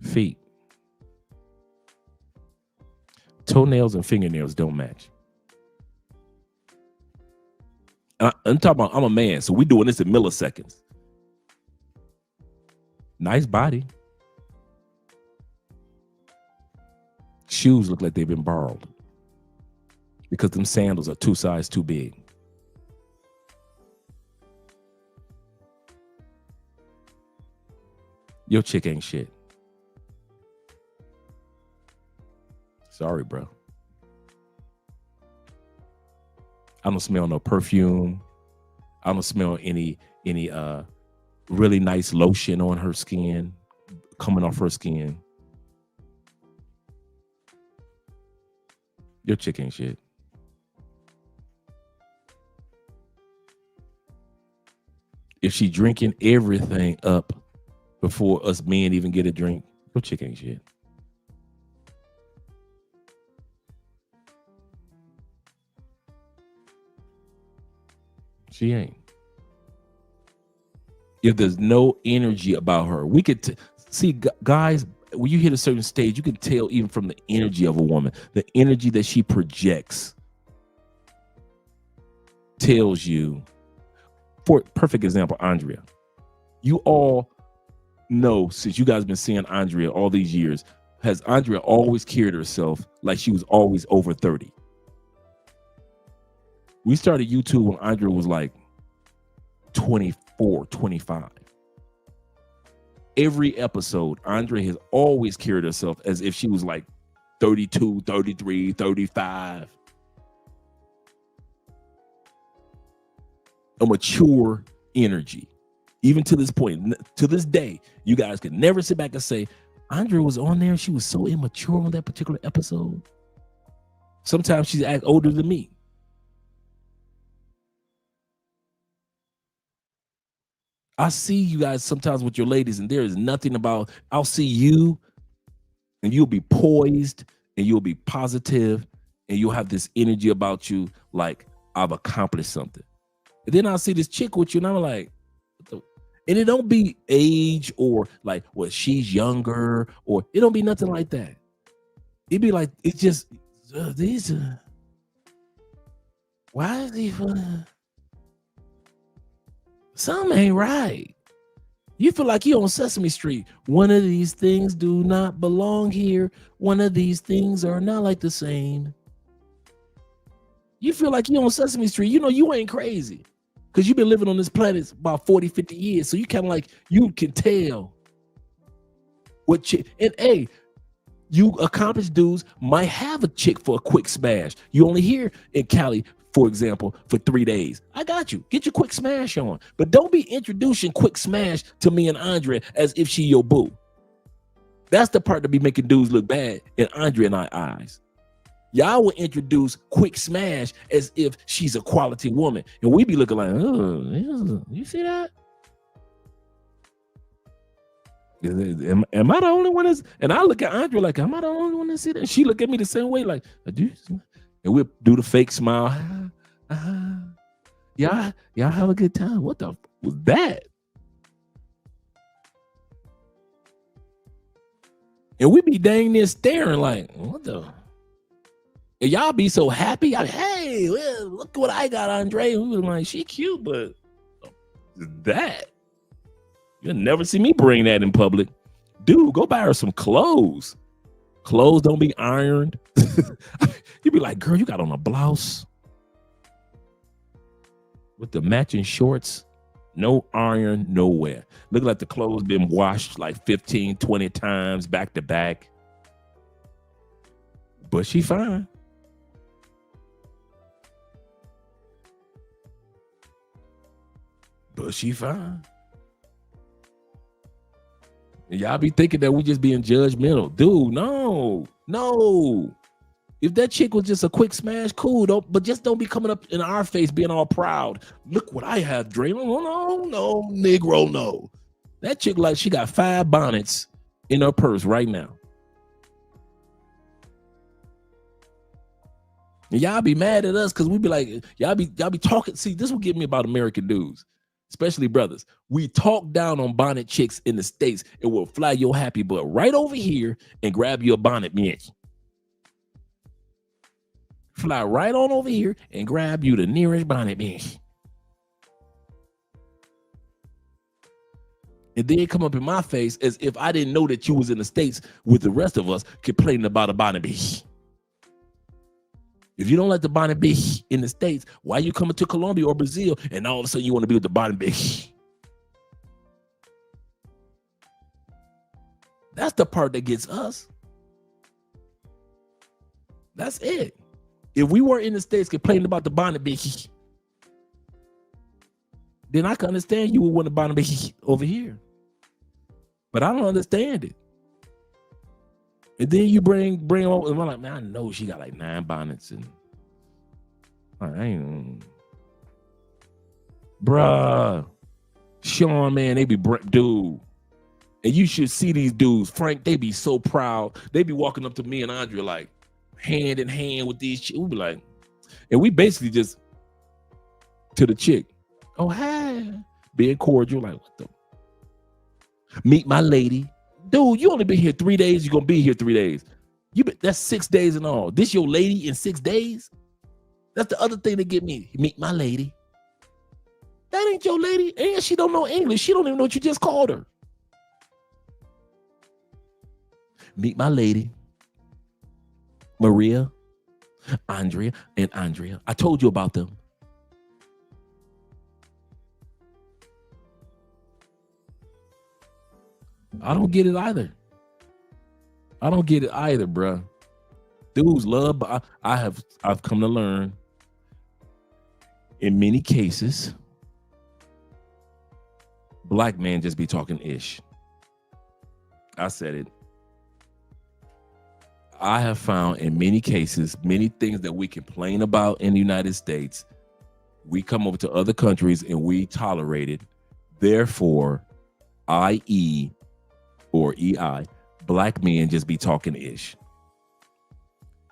Feet. Toenails and fingernails don't match. I'm talking about, I'm a man, so we're doing this in milliseconds. Nice body. Shoes look like they've been borrowed because them sandals are 2 sizes too big. Your chick ain't shit. Sorry, bro. I don't smell no perfume. I don't smell any really nice lotion on her skin, coming off her skin. Your chick ain't shit. If she drinking everything up before us men even get a drink, your chick ain't shit. She ain't. If there's no energy about her, we could see guys, when you hit a certain stage, you can tell even from the energy of a woman, the energy that she projects tells you. For perfect example, Andrea. You all know, since you guys been seeing Andrea all these years, has Andrea always carried herself like she was always over 30? We started YouTube when Andrea was like 24, 25. Every episode, Andrea has always carried herself as if she was like 32, 33, 35. A mature energy. Even to this point, to this day, you guys could never sit back and say, Andrea was on there, she was so immature on that particular episode. Sometimes she's act older than me. I see you guys sometimes with your ladies, and there is nothing about, I'll see you and you'll be poised and you'll be positive and you'll have this energy about you like I've accomplished something. And then I'll see this chick with you and I'm like, and it don't be age or like, well, she's younger, or it don't be nothing like that. It'd be like, it's just, these, why is he, something ain't right. You feel like you're on Sesame Street. One of these things do not belong here. One of these things are not like the same. You feel like you're on Sesame Street. You know you ain't crazy because you've been living on this planet about 40, 50 years. So you kind of like, you can tell what chick. And hey, you accomplished dudes might have a chick for a quick smash. You only here in Cali, for example, for 3 days. I got you. Get your quick smash on. But don't be introducing quick smash to me and Andrea as if she your boo. That's the part that be making dudes look bad in Andrea and I eyes. Y'all will introduce quick smash as if she's a quality woman. And we be looking like, oh, you see that? Am I the only one that's, and I look at Andrea like, am I the only one that see that? She look at me the same way, like, and we'll do the fake smile. Y'all have a good time. What the was that? And we be dang near staring like, what the? And y'all be so happy. Like, hey, well, look what I got, Andre. We was like, she cute, but that. You'll never see me bring that in public. Dude, go buy her some clothes. Clothes don't be ironed. You be like, girl, you got on a blouse with the matching shorts No iron nowhere. Look like the clothes been washed like 15, 20 times back to back. But she fine. But she fine. And y'all be thinking that we just being judgmental. Dude, no. If that chick was just a quick smash, cool. But just don't be coming up in our face being all proud. Look what I have, Dre. No, Negro, no. That chick like she got 5 bonnets in her purse right now. And y'all be mad at us because we be like, y'all be talking. See, this will get me about American dudes, especially brothers. We talk down on bonnet chicks in the States. It will fly your happy butt right over here and grab your bonnet, man. Fly right on over here and grab you the nearest bonnet, man. And then come up in my face as if I didn't know that you was in the States with the rest of us complaining about a bonnet bitch. If you don't like the bonnet bitch in the States, why you coming to Colombia or Brazil and all of a sudden you want to be with the bonnet bitch? That's the part that gets us. That's it. If we were in the States complaining about the bonnet bitch, then I can understand you would want the bonnet bitch over here. But I don't understand it. And then you bring over, and I'm like, man, I know she got like 9 bonnets and I ain't, bruh, Sean, man, they be dude. And you should see these dudes, Frank. They be so proud. They be walking up to me and Andrea like hand in hand with these chicks. We be like, and we basically just to the chick, oh hi, being cordial, like what the meet my lady. Dude, you only been here 3 days, you're gonna be here 3 days. That's 6 days in all. This your lady in 6 days? That's the other thing that get me. Meet my lady. That ain't your lady, and she don't know English. She don't even know what you just called her. Meet my lady, Maria, Andrea, and Andrea. I told you about them. I don't get it either. Bruh. Dudes love, but I've come to learn in many cases, black men just be talking ish. I said it. I have found in many cases, many things that we complain about in the United States, we come over to other countries and we tolerate it. Therefore, i.e. or EI, black men just be talking ish.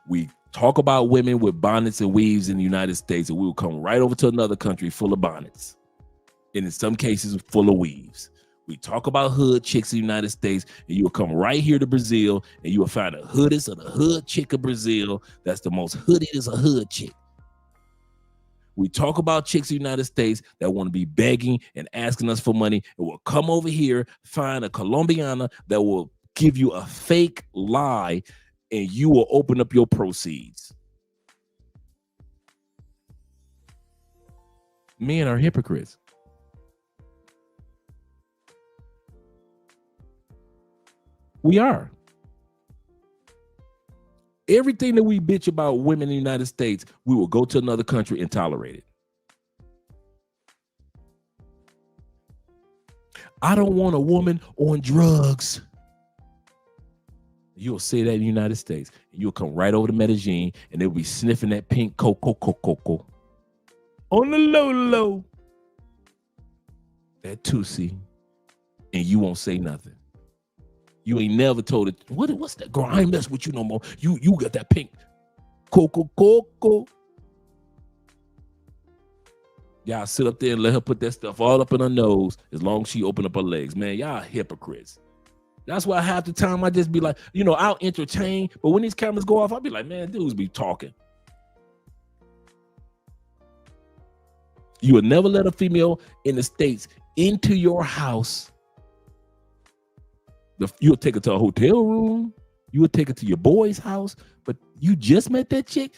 We talk about women with bonnets and weaves in the United States, and we will come right over to another country full of bonnets, and in some cases full of weaves. We talk about hood chicks in the United States, and you will come right here to Brazil, and you will find the hoodest of the hood chick of Brazil. That's the most hoodiest of hood chick. We talk about chicks in the United States that want to be begging and asking us for money, and will come over here, find a Colombiana that will give you a fake lie, and you will open up your proceeds. Men are hypocrites. We are. Everything that we bitch about women in the United States, we will go to another country and tolerate it. I don't want a woman on drugs. You'll say that in the United States. You'll come right over to Medellin and they'll be sniffing that pink coco. On the low. That Tusi. And you won't say nothing. You ain't never told it. What's that? Girl, I ain't mess with you no more. You got that pink coco. Y'all sit up there and let her put that stuff all up in her nose as long as she open up her legs. Man, y'all hypocrites. That's why half the time I just be like, I'll entertain. But when these cameras go off, I'll be like, man, dudes be talking. You would never let a female in the States into your house. You'll take her to a hotel room. You would take her to your boy's house. But you just met that chick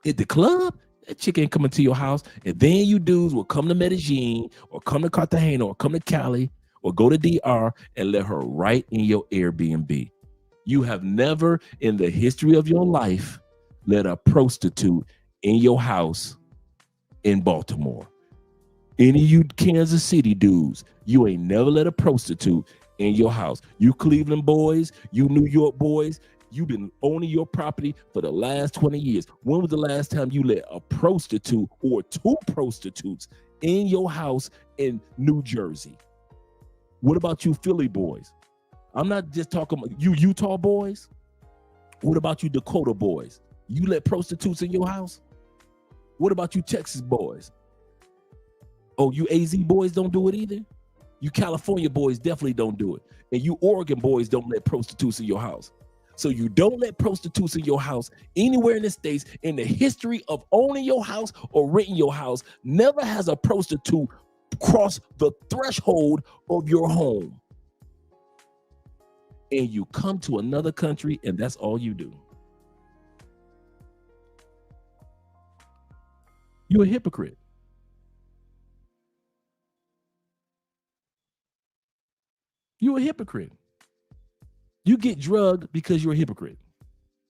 at the club. That chick ain't coming to your house. And then you dudes will come to Medellin or come to Cartagena or come to Cali or go to DR and let her right in your Airbnb. You have never in the history of your life let a prostitute in your house in Baltimore. Any of you Kansas City dudes, you ain't never let a prostitute in your house. You Cleveland boys, you New York boys, you've been owning your property for the last 20 years. When was the last time you let a prostitute or two prostitutes in your house in New Jersey? What about you Philly boys? I'm not just talking about you Utah boys. What about you Dakota boys? You let prostitutes in your house? What about you Texas boys? Oh, you AZ boys don't do it either? You California boys definitely don't do it. And you Oregon boys don't let prostitutes in your house. So you don't let prostitutes in your house anywhere in the States. In the history of owning your house or renting your house, never has a prostitute crossed the threshold of your home. And you come to another country and that's all you do. You're a hypocrite. You're a hypocrite. You get drugged because you're a hypocrite.